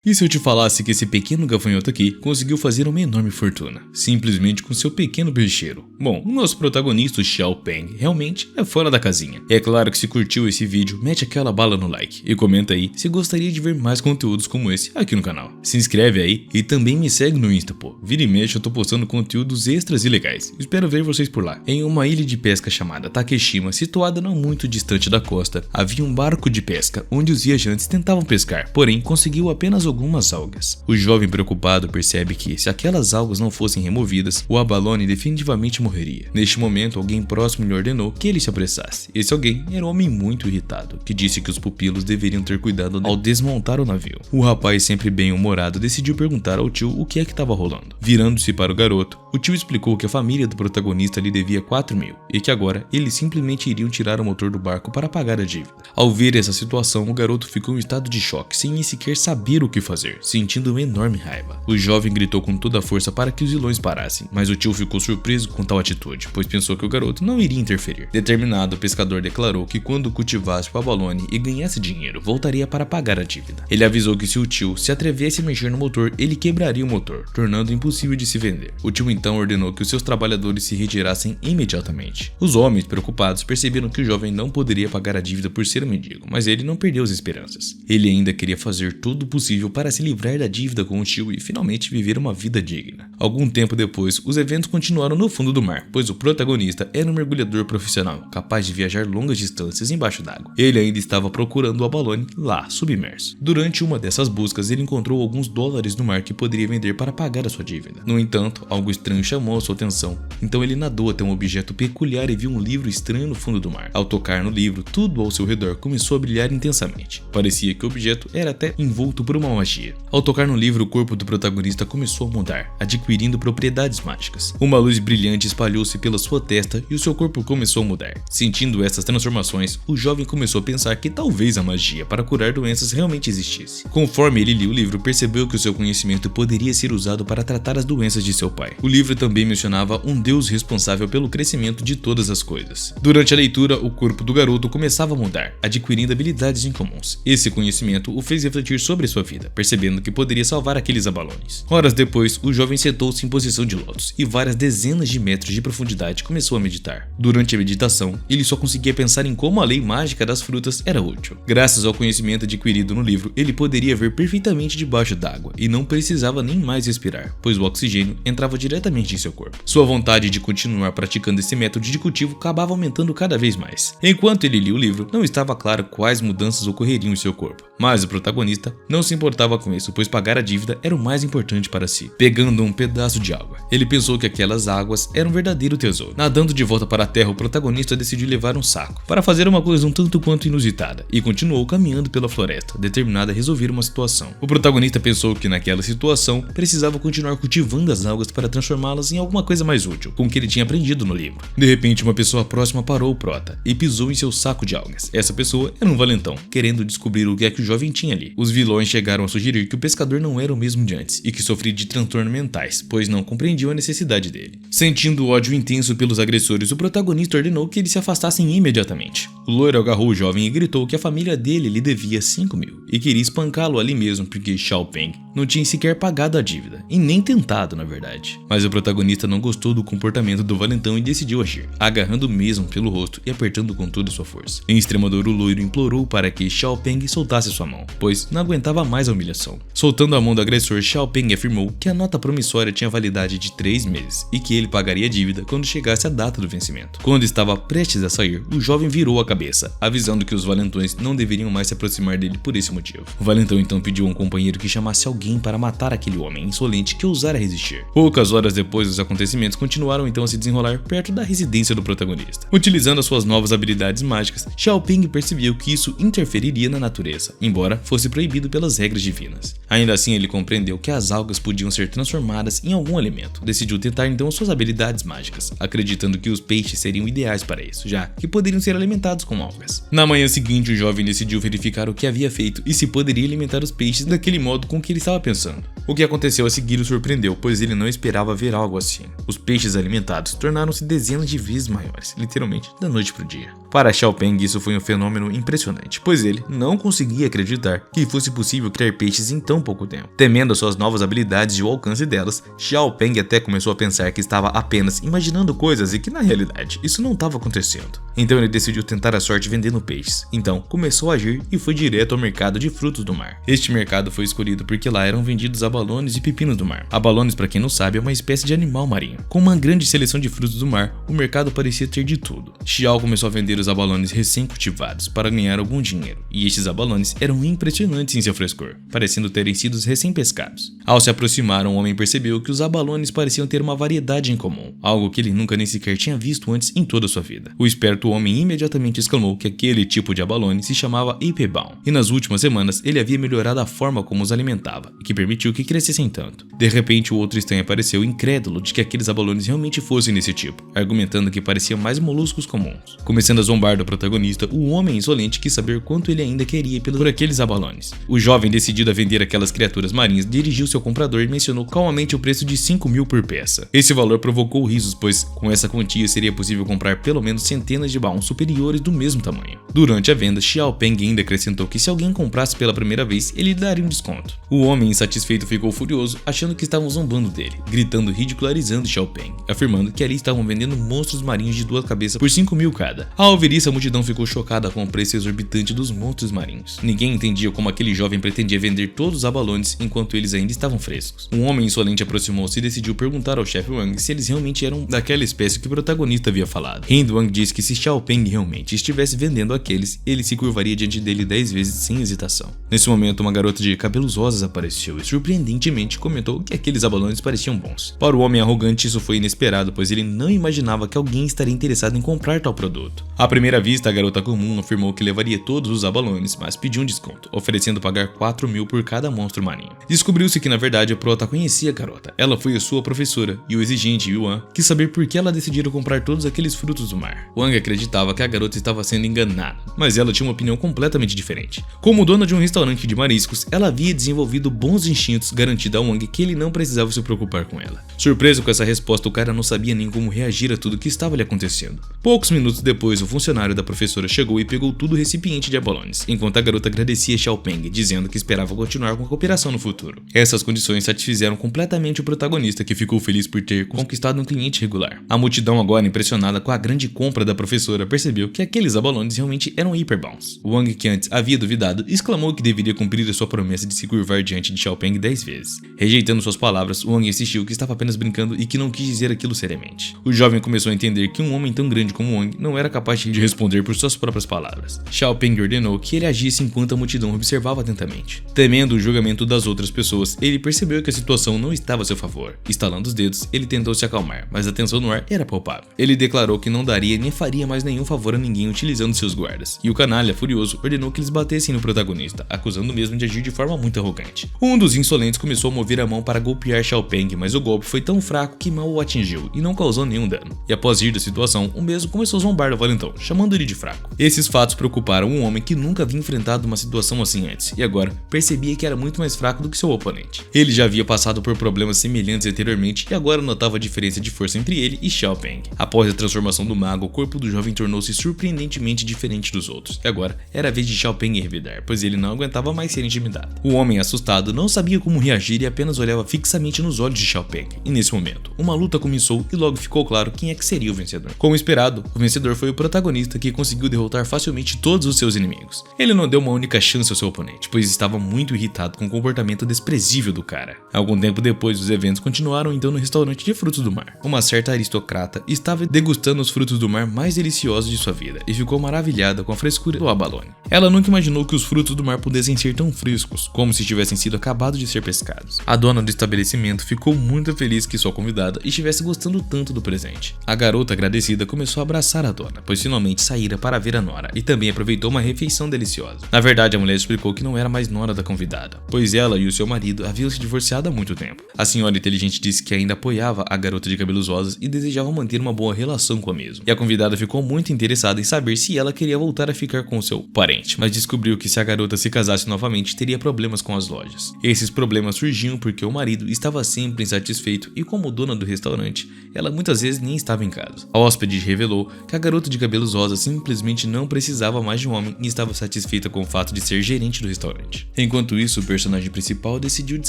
E se eu te falasse que esse pequeno gafanhoto aqui conseguiu fazer uma enorme fortuna, simplesmente com seu pequeno peixeiro? Bom, o nosso protagonista, o Xiao Peng, realmente é fora da casinha. É claro que se curtiu esse vídeo, mete aquela bala no like e comenta aí se gostaria de ver mais conteúdos como esse aqui no canal. Se inscreve aí e também me segue no Insta, pô. Vira e mexe eu tô postando conteúdos extras e legais. Espero ver vocês por lá. Em uma ilha de pesca chamada Takeshima, situada não muito distante da costa, havia um barco de pesca onde os viajantes tentavam pescar, porém conseguiu apenas algumas algas. O jovem preocupado percebe que, se aquelas algas não fossem removidas, o abalone definitivamente morreria. Neste momento, alguém próximo lhe ordenou que ele se apressasse. Esse alguém era um homem muito irritado, que disse que os pupilos deveriam ter cuidado ao desmontar o navio. O rapaz, sempre bem-humorado, decidiu perguntar ao tio o que é que estava rolando. Virando-se para o garoto, o tio explicou que a família do protagonista lhe devia 4.000 e que agora eles simplesmente iriam tirar o motor do barco para pagar a dívida. Ao ver essa situação, o garoto ficou em estado de choque, sem nem sequer saber o que fazer, sentindo uma enorme raiva. O jovem gritou com toda a força para que os vilões parassem, mas o tio ficou surpreso com tal atitude, pois pensou que o garoto não iria interferir. Determinado, o pescador declarou que quando cultivasse o abalone e ganhasse dinheiro, voltaria para pagar a dívida. Ele avisou que se o tio se atrevesse a mexer no motor, ele quebraria o motor, tornando impossível de se vender. O tio então ordenou que os seus trabalhadores se retirassem imediatamente. Os homens, preocupados, perceberam que o jovem não poderia pagar a dívida por ser um mendigo, mas ele não perdeu as esperanças. Ele ainda queria fazer tudo o possível para se livrar da dívida com o tio e finalmente viver uma vida digna. Algum tempo depois, os eventos continuaram no fundo do mar, pois o protagonista era um mergulhador profissional, capaz de viajar longas distâncias embaixo d'água. Ele ainda estava procurando o abalone lá, submerso. Durante uma dessas buscas, ele encontrou alguns dólares no mar que poderia vender para pagar a sua dívida. No entanto, algo estranho chamou a sua atenção, então ele nadou até um objeto peculiar e viu um livro estranho no fundo do mar. Ao tocar no livro, tudo ao seu redor começou a brilhar intensamente. Parecia que o objeto era até envolto por uma magia. Ao tocar no livro, o corpo do protagonista começou a mudar, adquirindo propriedades mágicas. Uma luz brilhante espalhou-se pela sua testa e o seu corpo começou a mudar. Sentindo essas transformações, o jovem começou a pensar que talvez a magia para curar doenças realmente existisse. Conforme ele lia o livro, percebeu que o seu conhecimento poderia ser usado para tratar as doenças de seu pai. O livro também mencionava um deus responsável pelo crescimento de todas as coisas. Durante a leitura, o corpo do garoto começava a mudar, adquirindo habilidades incomuns. Esse conhecimento o fez refletir sobre sua vida, percebendo que poderia salvar aqueles abalones. Horas depois, o jovem sentou-se em posição de lótus e várias dezenas de metros de profundidade começou a meditar. Durante a meditação, ele só conseguia pensar em como a lei mágica das frutas era útil. Graças ao conhecimento adquirido no livro, ele poderia ver perfeitamente debaixo d'água e não precisava nem mais respirar, pois o oxigênio entrava diretamente em seu corpo. Sua vontade de continuar praticando esse método de cultivo acabava aumentando cada vez mais. Enquanto ele lia o livro, não estava claro quais mudanças ocorreriam em seu corpo, mas o protagonista não se importava com isso, pois pagar a dívida era o mais importante para si. Pegando um pedaço de água, ele pensou que aquelas águas eram um verdadeiro tesouro. Nadando de volta para a terra, o protagonista decidiu levar um saco para fazer uma coisa um tanto quanto inusitada e continuou caminhando pela floresta, determinado a resolver uma situação. O protagonista pensou que naquela situação precisava continuar cultivando as algas para transformá-las em alguma coisa mais útil, com o que ele tinha aprendido no livro. De repente, uma pessoa próxima parou o prota e pisou em seu saco de algas. Essa pessoa era um valentão, querendo descobrir o que é que o jovem tinha ali. Os vilões chegaram a sugerir que o pescador não era o mesmo de antes e que sofria de transtornos mentais, pois não compreendiam a necessidade dele. Sentindo ódio intenso pelos agressores, o protagonista ordenou que eles se afastassem imediatamente. O loiro agarrou o jovem e gritou que a família dele lhe devia 5.000 e queria espancá-lo ali mesmo porque Xiao Peng não tinha sequer pagado a dívida, e nem tentado na verdade. Mas o protagonista não gostou do comportamento do valentão e decidiu agir, agarrando mesmo pelo rosto e apertando com toda sua força. Em extrema dor, o loiro implorou para que Xiao Peng soltasse sua mão, pois não aguentava mais a humilhação. Soltando a mão do agressor, Xiao Peng afirmou que a nota promissória tinha validade de 3 meses e que ele pagaria a dívida quando chegasse a data do vencimento. Quando estava prestes a sair, o jovem virou a cabeça, avisando que os valentões não deveriam mais se aproximar dele por esse motivo. O valentão então pediu a um companheiro que chamasse alguém para matar aquele homem insolente que ousara resistir. Poucas horas depois, os acontecimentos continuaram então a se desenrolar perto da residência do protagonista. Utilizando as suas novas habilidades mágicas, Xiao Peng percebeu que isso interferiria na natureza, embora fosse proibido pelas regras divinas. Ainda assim, ele compreendeu que as algas podiam ser transformadas em algum alimento. Decidiu tentar então suas habilidades mágicas, acreditando que os peixes seriam ideais para isso, já que poderiam ser alimentados com algas. Na manhã seguinte, o jovem decidiu verificar o que havia feito e se poderia alimentar os peixes daquele modo com que ele estava pensando. O que aconteceu a seguir o surpreendeu, pois ele não esperava ver algo assim. Os peixes alimentados tornaram-se dezenas de vezes maiores, literalmente da noite pro dia. Para Xiao Peng isso foi um fenômeno impressionante, pois ele não conseguia acreditar que fosse possível criar peixes em tão pouco tempo. Temendo as suas novas habilidades e o alcance delas, Xiao Peng até começou a pensar que estava apenas imaginando coisas e que na realidade isso não estava acontecendo. Então ele decidiu tentar a sorte vendendo peixes. Então começou a agir e foi direto ao mercado de frutos do mar. Este mercado foi escolhido porque lá eram vendidos abalones e pepinos do mar. Abalones, para quem não sabe, é uma espécie de animal marinho. Com uma grande seleção de frutos do mar, o mercado parecia ter de tudo. Xiao começou a vender os abalones recém-cultivados para ganhar algum dinheiro, e estes abalones eram impressionantes em seu frescor, parecendo terem sido recém-pescados. Ao se aproximar, um homem percebeu que os abalones pareciam ter uma variedade em comum, algo que ele nunca nem sequer tinha visto antes em toda sua vida. O esperto homem imediatamente exclamou que aquele tipo de abalone se chamava Ipebaum, e nas últimas semanas ele havia melhorado a forma como os alimentava, e que permitiu que crescessem tanto. De repente, o outro estranho apareceu incrédulo de que aqueles abalones realmente fossem desse tipo, argumentando que pareciam mais moluscos comuns. Começando a zombar do protagonista, o homem insolente quis saber quanto ele ainda queria por aqueles abalones. O jovem, decidido a vender aquelas criaturas marinhas, dirigiu seu comprador e mencionou calmamente o preço de 5.000 por peça. Esse valor provocou risos, pois com essa quantia seria possível comprar pelo menos centenas de baús superiores do mesmo tamanho. Durante a venda, Xiao Peng ainda acrescentou que se alguém comprasse pela primeira vez, ele lhe daria um desconto. O homem insatisfeito ficou furioso, achando que estavam zombando dele, gritando e ridicularizando Xiao Peng, afirmando que ali estavam vendendo monstros marinhos de 2 cabeças por 5.000 cada. Ao ouvir isso, a multidão ficou chocada com o preço exorbitante dos monstros marinhos. Ninguém entendia como aquele jovem pretendia vender todos os abalones enquanto eles ainda estavam frescos. Um homem insolente aproximou-se e decidiu perguntar ao chefe Wang se eles realmente eram daquela espécie que o protagonista havia falado. Rindo, Wang disse que se Xiao Peng realmente estivesse vendendo aqueles, ele se curvaria diante dele 10 vezes sem hesitação. Nesse momento, uma garota de cabelos rosas apareceu e surpreendentemente comentou que aqueles abalones pareciam bons. Para o homem arrogante, isso foi inesperado, pois ele não imaginava que alguém estaria interessado em comprar tal produto. À primeira vista, a garota comum afirmou que levaria todos os abalones, mas pediu um desconto, oferecendo pagar 4.000 por cada monstro marinho. Descobriu-se que na verdade a prota conhecia a garota. Ela foi a sua professora, e o exigente Yuan quis saber por que ela decidiu comprar todos aqueles frutos do mar. Wang acreditava que a garota estava sendo enganada, mas ela tinha uma opinião completamente diferente. Como dona de um restaurante de mariscos, ela havia desenvolvido bons instintos, garantindo a Wang que ele não precisava se preocupar com ela. Surpreso com essa resposta, o cara não sabia nem como reagir a tudo que estava lhe acontecendo. Poucos minutos depois, o funcionário da professora chegou e pegou todo o recipiente de abalones, enquanto a garota agradecia Xiao Peng, dizendo que esperava continuar com a cooperação no futuro. Essas condições satisfizeram completamente o protagonista, que ficou feliz por ter conquistado um cliente regular. A multidão, agora impressionada com a grande compra da professora, percebeu que aqueles abalones realmente eram hiperbaums. Wang, que antes havia duvidado, exclamou que deveria cumprir a sua promessa de se curvar diante de Xiao Peng 10 vezes. Rejeitando suas palavras, Wang insistiu que estava apenas brincando e que não quis dizer aquilo seriamente. O jovem começou a entender que um homem tão grande como Wang não era capaz de responder por suas próprias palavras. Xiao Peng ordenou que ele agisse enquanto a multidão observava atentamente. Temendo o julgamento das outras pessoas, ele percebeu que a situação não estava a seu favor. Estalando os dedos, ele tentou se acalmar, mas a tensão no ar era palpável. Ele declarou que não daria nem faria mais nenhum favor a ninguém utilizando seus guardas, e o canalha, furioso, ordenou que eles batessem no protagonista, acusando o mesmo de agir de forma muito arrogante. Um dos insolentes começou a mover a mão para golpear Xiao Peng, mas o golpe foi tão fraco que mal o atingiu e não causou nenhum dano. E após rir da situação, o mesmo começou a zombar do valentão, chamando ele de fraco. Esses fatos preocuparam um homem que nunca havia enfrentado uma situação assim antes, e agora percebia que era muito mais fraco do que seu oponente. Ele já havia passado por problemas semelhantes anteriormente e agora notava a diferença de força entre ele e Xiao Peng. Após a transformação do mago, o corpo do jovem tornou-se surpreendentemente diferente dos outros, e agora era a vez de Xiao Peng revidar, pois ele não aguentava mais ser intimidado. O homem, assustado, não sabia como reagir e apenas olhava fixamente nos olhos de Xiao Peng. E nesse momento, uma luta começou e logo ficou claro quem é que seria o vencedor. Como esperado, o vencedor foi o protagonista, que conseguiu derrotar facilmente todos os seus inimigos. Ele não deu uma única chance ao seu oponente, pois estava muito irritado com o comportamento desprezível do cara. Algum tempo depois, os eventos continuaram então no restaurante de frutos do mar. Uma certa aristocrata estava degustando os frutos do mar mais deliciosos de sua vida e ficou maravilhada com a frescura do abalone. Ela nunca imaginou que os frutos do mar pudessem ser tão frescos, como se tivessem sido acabados de ser pescados. A dona do estabelecimento ficou muito feliz que sua convidada estivesse gostando tanto do presente. A garota, agradecida, começou a abraçar a dona, pois finalmente saíra para ver a nora e também aproveitou uma refeição deliciosa. Na verdade, a mulher explicou que não era mais nora da convidada, pois ela e o seu marido haviam haviam se divorciado há muito tempo. A senhora inteligente disse que ainda apoiava a garota de cabelos rosas e desejava manter uma boa relação com a mesma. E a convidada ficou muito interessada em saber se ela queria voltar a ficar com seu parente, mas descobriu que se a garota se casasse novamente teria problemas com as lojas. Esses problemas surgiam porque o marido estava sempre insatisfeito e, como dona do restaurante, ela muitas vezes nem estava em casa. A hóspede revelou que a garota de cabelos rosas simplesmente não precisava mais de um homem e estava satisfeita com o fato de ser gerente do restaurante. Enquanto isso, o personagem principal decidiu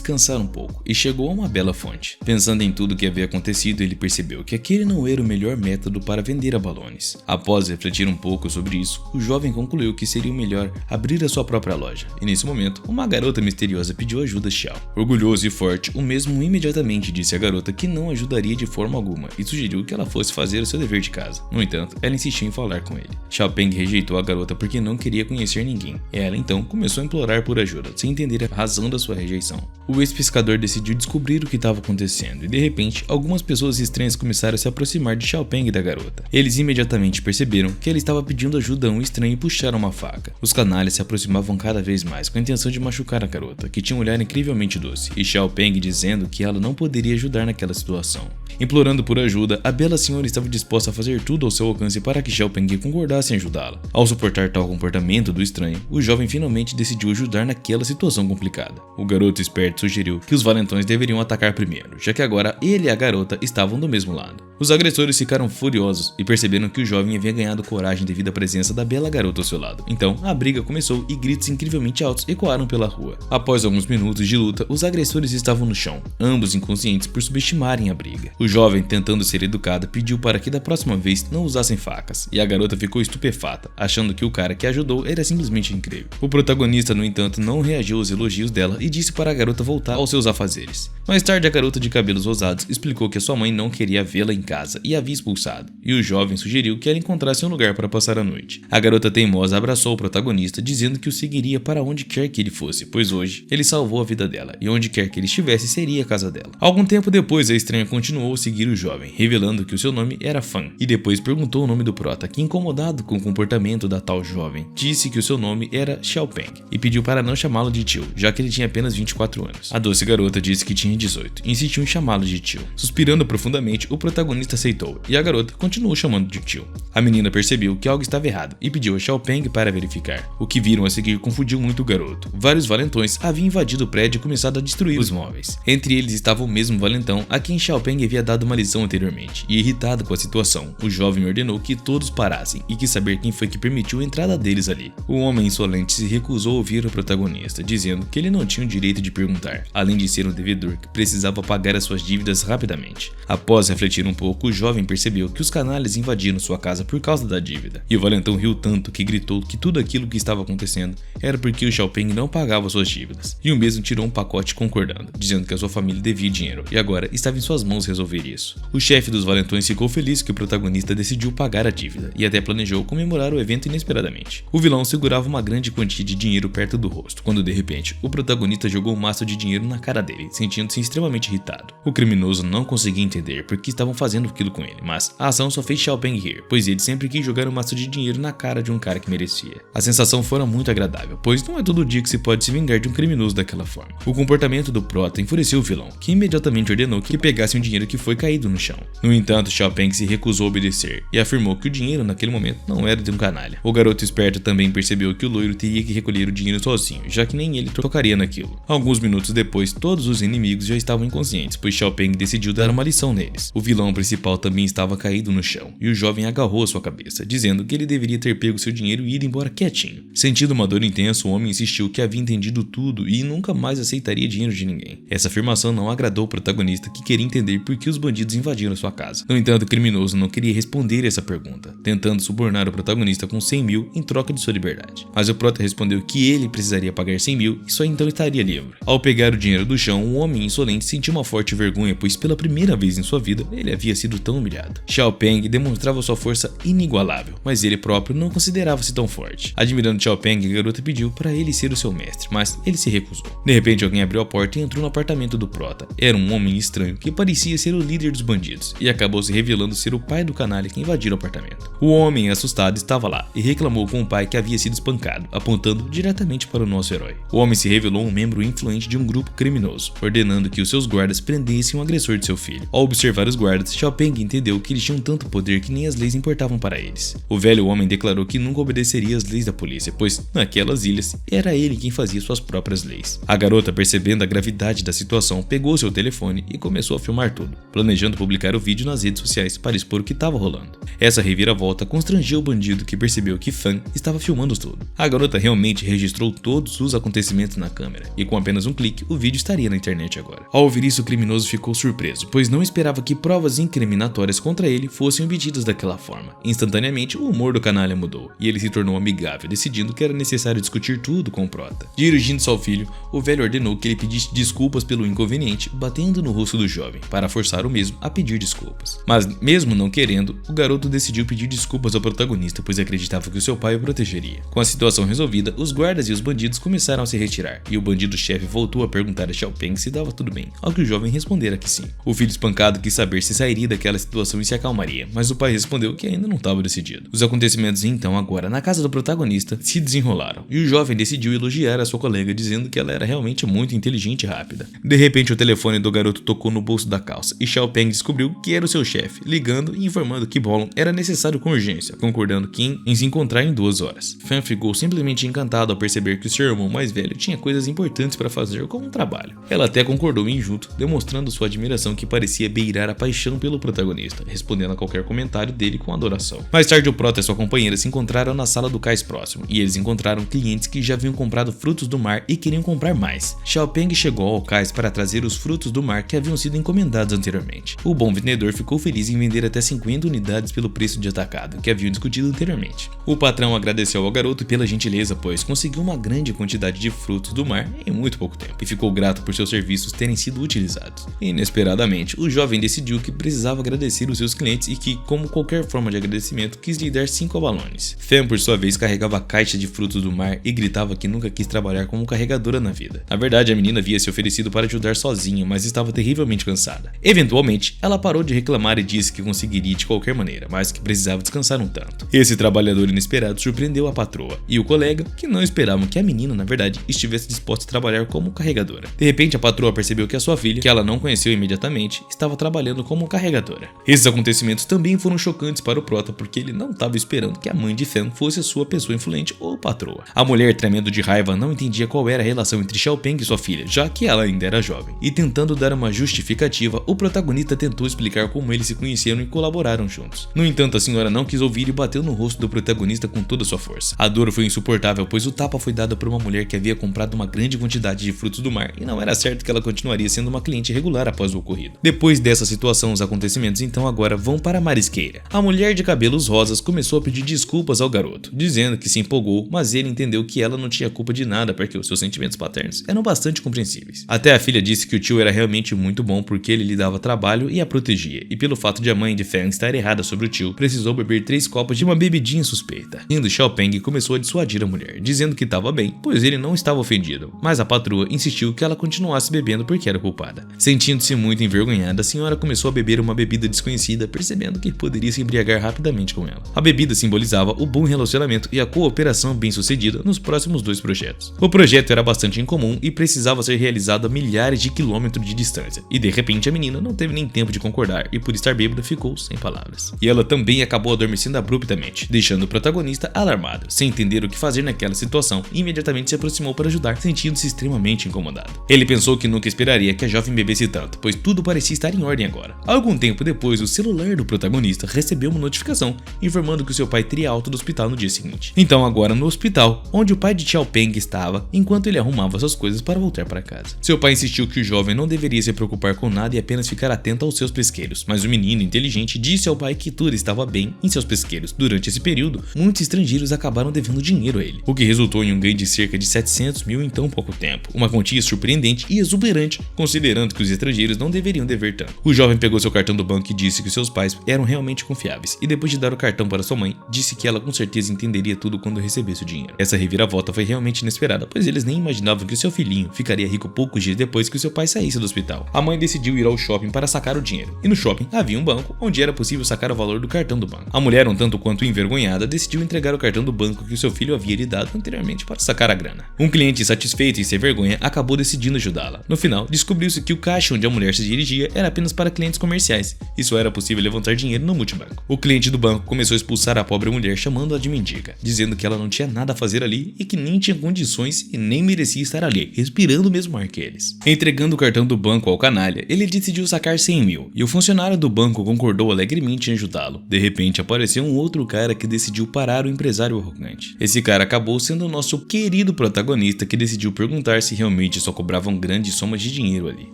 descansar um pouco e chegou a uma bela fonte. Pensando em tudo o que havia acontecido, ele percebeu que aquele não era o melhor método para vender abalones. Após refletir um pouco sobre isso, o jovem concluiu que seria o melhor abrir a sua própria loja. E nesse momento, uma garota misteriosa pediu ajuda a Xiao. Orgulhoso e forte, o mesmo imediatamente disse à garota que não ajudaria de forma alguma e sugeriu que ela fosse fazer o seu dever de casa. No entanto, ela insistiu em falar com ele. Xiao Peng rejeitou a garota porque não queria conhecer ninguém. Ela então começou a implorar por ajuda, sem entender a razão da sua rejeição. O ex-pescador decidiu descobrir o que estava acontecendo e de repente, algumas pessoas estranhas começaram a se aproximar de Xiao Peng e da garota. Eles imediatamente perceberam que ele estava pedindo ajuda a um estranho e puxaram uma faca. Os canalhas se aproximavam cada vez mais com a intenção de machucar a garota, que tinha um olhar incrivelmente doce, e Xiao Peng dizendo que ela não poderia ajudar naquela situação. Implorando por ajuda, a bela senhora estava disposta a fazer tudo ao seu alcance para que Xiao Peng concordasse em ajudá-la. Ao suportar tal comportamento do estranho, o jovem finalmente decidiu ajudar naquela situação complicada. O garoto esperto sugeriu que os valentões deveriam atacar primeiro, já que agora ele e a garota estavam do mesmo lado. Os agressores ficaram furiosos e perceberam que o jovem havia ganhado coragem devido à presença da bela garota ao seu lado. Então, a briga começou e gritos incrivelmente altos ecoaram pela rua. Após alguns minutos de luta, os agressores estavam no chão, ambos inconscientes por subestimarem a briga. O jovem, tentando ser educado, pediu para que da próxima vez não usassem facas, e a garota ficou estupefata, achando que o cara que a ajudou era simplesmente incrível. O protagonista, no entanto, não reagiu aos elogios dela e disse para a garota voltar aos seus afazeres. Mais tarde, a garota de cabelos rosados explicou que a sua mãe não queria vê-la em casa e a havia expulsado, e o jovem sugeriu que ela encontrasse um lugar para passar a noite. A garota teimosa abraçou o protagonista, dizendo que o seguiria para onde quer que ele fosse, pois hoje ele salvou a vida dela, e onde quer que ele estivesse seria a casa dela. Algum tempo depois, a estranha continuou a seguir o jovem, revelando que o seu nome era Fan, e depois perguntou o nome do prota, que, incomodado com o comportamento da tal jovem, disse que o seu nome era Xiao Peng, e pediu para não chamá-lo de tio, já que ele tinha apenas 24 anos. A doce garota disse que tinha 18, e insistiu em chamá-lo de tio. Suspirando profundamente, o protagonista aceitou, e a garota continuou chamando de tio. A menina percebeu que algo estava errado, e pediu a Xiao Peng para verificar. O que viram a seguir confundiu muito o garoto. Vários valentões haviam invadido o prédio e começado a destruir os móveis. Entre eles estava o mesmo valentão a quem Xiao Peng havia dado uma lição anteriormente, e irritado com a situação, o jovem ordenou que todos parassem e quis saber quem foi que permitiu a entrada deles ali. O homem insolente se recusou a ouvir o protagonista, dizendo que ele não tinha o direito de perguntar, além de ser um devedor que precisava pagar as suas dívidas rapidamente. Após refletir um pouco, o jovem percebeu que os canalhas invadiram sua casa por causa da dívida, e o valentão riu tanto que gritou que tudo aquilo que estava acontecendo era porque o Xiao Peng não pagava suas dívidas, e o mesmo tirou um pacote concordando, dizendo que a sua família devia dinheiro e agora estava em suas mãos resolver isso. O chefe dos valentões ficou feliz que o protagonista decidiu pagar a dívida e até planejou comemorar o evento inesperadamente. O vilão segurava uma grande quantia de dinheiro perto do rosto, quando de repente o protagonista jogou um maço de dinheiro na cara dele, sentindo-se extremamente irritado. O criminoso não conseguia entender por que estavam fazendo aquilo com ele, mas a ação só fez Xiao Peng rir, pois ele sempre quis jogar um maço de dinheiro na cara de um cara que merecia. A sensação fora muito agradável, pois não é todo dia que se pode se vingar de um criminoso daquela forma. O comportamento do prota enfureceu o vilão, que imediatamente ordenou que pegasse um dinheiro que foi caído no chão. No entanto, Xiao Peng se recusou a obedecer e afirmou que o dinheiro naquele momento não era de um canalha. O garoto esperto também percebeu que o loiro teria que recolher o dinheiro sozinho, já que nem ele tocaria naquilo. Alguns minutos depois, todos os inimigos já estavam inconscientes, pois Xiao Peng decidiu dar uma lição neles. O vilão principal também estava caído no chão, e o jovem agarrou a sua cabeça, dizendo que ele deveria ter pego seu dinheiro e ido embora quietinho. Sentindo uma dor intensa, o homem insistiu que havia entendido tudo e nunca mais aceitaria dinheiro de ninguém. Essa afirmação não agradou o protagonista, que queria entender por que os bandidos invadiram sua casa. No entanto, o criminoso não queria responder essa pergunta, tentando subornar o protagonista com 100 mil em troca de sua liberdade. Mas o prota respondeu que ele precisaria pagar 100 mil e só então estaria livre. Ao pegar o dinheiro do chão, o homem insolente sentiu uma forte vergonha, pois pela primeira vez em sua vida ele havia havia sido tão humilhado. Xiao Peng demonstrava sua força inigualável, mas ele próprio não considerava-se tão forte. Admirando Xiao Peng, a garota pediu para ele ser o seu mestre, mas ele se recusou. De repente, alguém abriu a porta e entrou no apartamento do prota. Era um homem estranho que parecia ser o líder dos bandidos e acabou se revelando ser o pai do canalha que invadiu o apartamento. O homem, assustado, estava lá e reclamou com o pai que havia sido espancado, apontando diretamente para o nosso herói. O homem se revelou um membro influente de um grupo criminoso, ordenando que os seus guardas prendessem o agressor de seu filho. Ao observar os guardas, Xiao Peng entendeu que eles tinham tanto poder que nem as leis importavam para eles. O velho homem declarou que nunca obedeceria às leis da polícia, pois naquelas ilhas era ele quem fazia suas próprias leis. A garota, percebendo a gravidade da situação, pegou seu telefone e começou a filmar tudo, planejando publicar o vídeo nas redes sociais para expor o que estava rolando. Essa reviravolta constrangeu o bandido, que percebeu que Fan estava filmando tudo. A garota realmente registrou todos os acontecimentos na câmera, e com apenas um clique, o vídeo estaria na internet agora. Ao ouvir isso, o criminoso ficou surpreso, pois não esperava que provas incriminatórias contra ele fossem obtidas daquela forma. Instantaneamente, o humor do canalha mudou, e ele se tornou amigável, decidindo que era necessário discutir tudo com o prota. Dirigindo-se ao filho, o velho ordenou que ele pedisse desculpas pelo inconveniente, batendo no rosto do jovem, para forçar o mesmo a pedir desculpas. Mas, mesmo não querendo, o garoto decidiu pedir desculpas ao protagonista, pois acreditava que o seu pai o protegeria. Com a situação resolvida, os guardas e os bandidos começaram a se retirar, e o bandido-chefe voltou a perguntar a Xiao Peng se dava tudo bem, ao que o jovem respondera que sim. O filho espancado quis saber se sairia daquela situação e se acalmaria, mas o pai respondeu que ainda não estava decidido. Os acontecimentos então, agora na casa do protagonista, se desenrolaram, e o jovem decidiu elogiar a sua colega, dizendo que ela era realmente muito inteligente e rápida. De repente, o telefone do garoto tocou no bolso da calça, e Xiao Peng descobriu que era o seu chefe, ligando e informando que Bolon era necessário com urgência, concordando em se encontrar em 2 horas. Fan ficou simplesmente encantado ao perceber que o seu irmão mais velho tinha coisas importantes para fazer como um trabalho. Ela até concordou em ir junto, demonstrando sua admiração, que parecia beirar a paixão pelo protagonista, respondendo a qualquer comentário dele com adoração. Mais tarde, o prota e sua companheira se encontraram na sala do cais próximo, e eles encontraram clientes que já haviam comprado frutos do mar e queriam comprar mais. Xiao Peng chegou ao cais para trazer os frutos do mar que haviam sido encomendados anteriormente. O bom vendedor ficou feliz em vender até 50 unidades pelo preço de atacado, que haviam discutido anteriormente. O patrão agradeceu ao garoto pela gentileza, pois conseguiu uma grande quantidade de frutos do mar em muito pouco tempo, e ficou grato por seus serviços terem sido utilizados. Inesperadamente, o jovem decidiu que precisava agradecer os seus clientes e que, como qualquer forma de agradecimento, quis lhe dar 5 abalones. Fan, por sua vez, carregava a caixa de frutos do mar e gritava que nunca quis trabalhar como carregadora na vida. Na verdade, a menina havia se oferecido para ajudar sozinha, mas estava terrivelmente cansada. Eventualmente, ela parou de reclamar e disse que conseguiria de qualquer maneira, mas que precisava descansar um tanto. Esse trabalhador inesperado surpreendeu a patroa e o colega, que não esperavam que a menina, na verdade, estivesse disposta a trabalhar como carregadora. De repente, a patroa percebeu que a sua filha, que ela não conheceu imediatamente, estava trabalhando como carregadora. Esses acontecimentos também foram chocantes para o prota, porque ele não estava esperando que a mãe de Fan fosse a sua pessoa influente ou patroa. A mulher, tremendo de raiva, não entendia qual era a relação entre Xiao Peng e sua filha, já que ela ainda era jovem. E tentando dar uma justificativa, o protagonista tentou explicar como eles se conheceram e colaboraram juntos. No entanto, a senhora não quis ouvir e bateu no rosto do protagonista com toda a sua força. A dor foi insuportável, pois o tapa foi dado por uma mulher que havia comprado uma grande quantidade de frutos do mar, e não era certo que ela continuaria sendo uma cliente regular após o ocorrido. Depois dessa situação, os acontecimentos então agora vão para a marisqueira. A mulher de cabelos rosas começou a pedir desculpas ao garoto, dizendo que se empolgou, mas ele entendeu que ela não tinha culpa de nada, porque os seus sentimentos paternos eram bastante compreensíveis. Até a filha disse que o tio era realmente muito bom porque ele lhe dava trabalho e a protegia, e pelo fato de a mãe de Fan estar errada sobre o tio, precisou beber 3 copos de uma bebidinha suspeita. Indo, Xiao Peng começou a dissuadir a mulher, dizendo que estava bem, pois ele não estava ofendido, mas a patroa insistiu que ela continuasse bebendo porque era culpada. Sentindo-se muito envergonhada, a senhora começou a beber uma bebida desconhecida, percebendo que poderia se embriagar rapidamente com ela. A bebida simbolizava o bom relacionamento e a cooperação bem-sucedida nos próximos 2 projetos. O projeto era bastante incomum e precisava ser realizado a milhares de quilômetros de distância, e de repente a menina não teve nem tempo de concordar e, por estar bêbada, ficou sem palavras. E ela também acabou adormecendo abruptamente, deixando o protagonista alarmado, sem entender o que fazer naquela situação, e imediatamente se aproximou para ajudar, sentindo-se extremamente incomodado. Ele pensou que nunca esperaria que a jovem bebesse tanto, pois tudo parecia estar em ordem agora. Algum tempo depois, o celular do protagonista recebeu uma notificação informando que o seu pai teria alta do hospital no dia seguinte. Então, agora no hospital, onde o pai de Xiao Peng estava, enquanto ele arrumava suas coisas para voltar para casa. Seu pai insistiu que o jovem não deveria se preocupar com nada e apenas ficar atento aos seus pesqueiros, mas o menino inteligente disse ao pai que tudo estava bem em seus pesqueiros. Durante esse período, muitos estrangeiros acabaram devendo dinheiro a ele, o que resultou em um ganho de cerca de 700 mil em tão pouco tempo, uma quantia surpreendente e exuberante, considerando que os estrangeiros não deveriam dever tanto. O jovem pegou seu cartão cartão do banco e disse que seus pais eram realmente confiáveis, e depois de dar o cartão para sua mãe, disse que ela com certeza entenderia tudo quando recebesse o dinheiro. Essa reviravolta foi realmente inesperada, pois eles nem imaginavam que o seu filhinho ficaria rico poucos dias depois que o seu pai saísse do hospital. A mãe decidiu ir ao shopping para sacar o dinheiro, e no shopping havia um banco onde era possível sacar o valor do cartão do banco. A mulher, um tanto quanto envergonhada, decidiu entregar o cartão do banco que o seu filho havia lhe dado anteriormente para sacar a grana. Um cliente satisfeito e sem vergonha acabou decidindo ajudá-la. No final, descobriu-se que o caixa onde a mulher se dirigia era apenas para clientes comerciais, e só era possível levantar dinheiro no multibanco. O cliente do banco começou a expulsar a pobre mulher, chamando-a de mendiga, dizendo que ela não tinha nada a fazer ali e que nem tinha condições e nem merecia estar ali, respirando o mesmo ar que eles. Entregando o cartão do banco ao canalha, ele decidiu sacar 100 mil, e o funcionário do banco concordou alegremente em ajudá-lo. De repente, apareceu um outro cara que decidiu parar o empresário arrogante. Esse cara acabou sendo o nosso querido protagonista, que decidiu perguntar se realmente só cobravam grandes somas de dinheiro ali.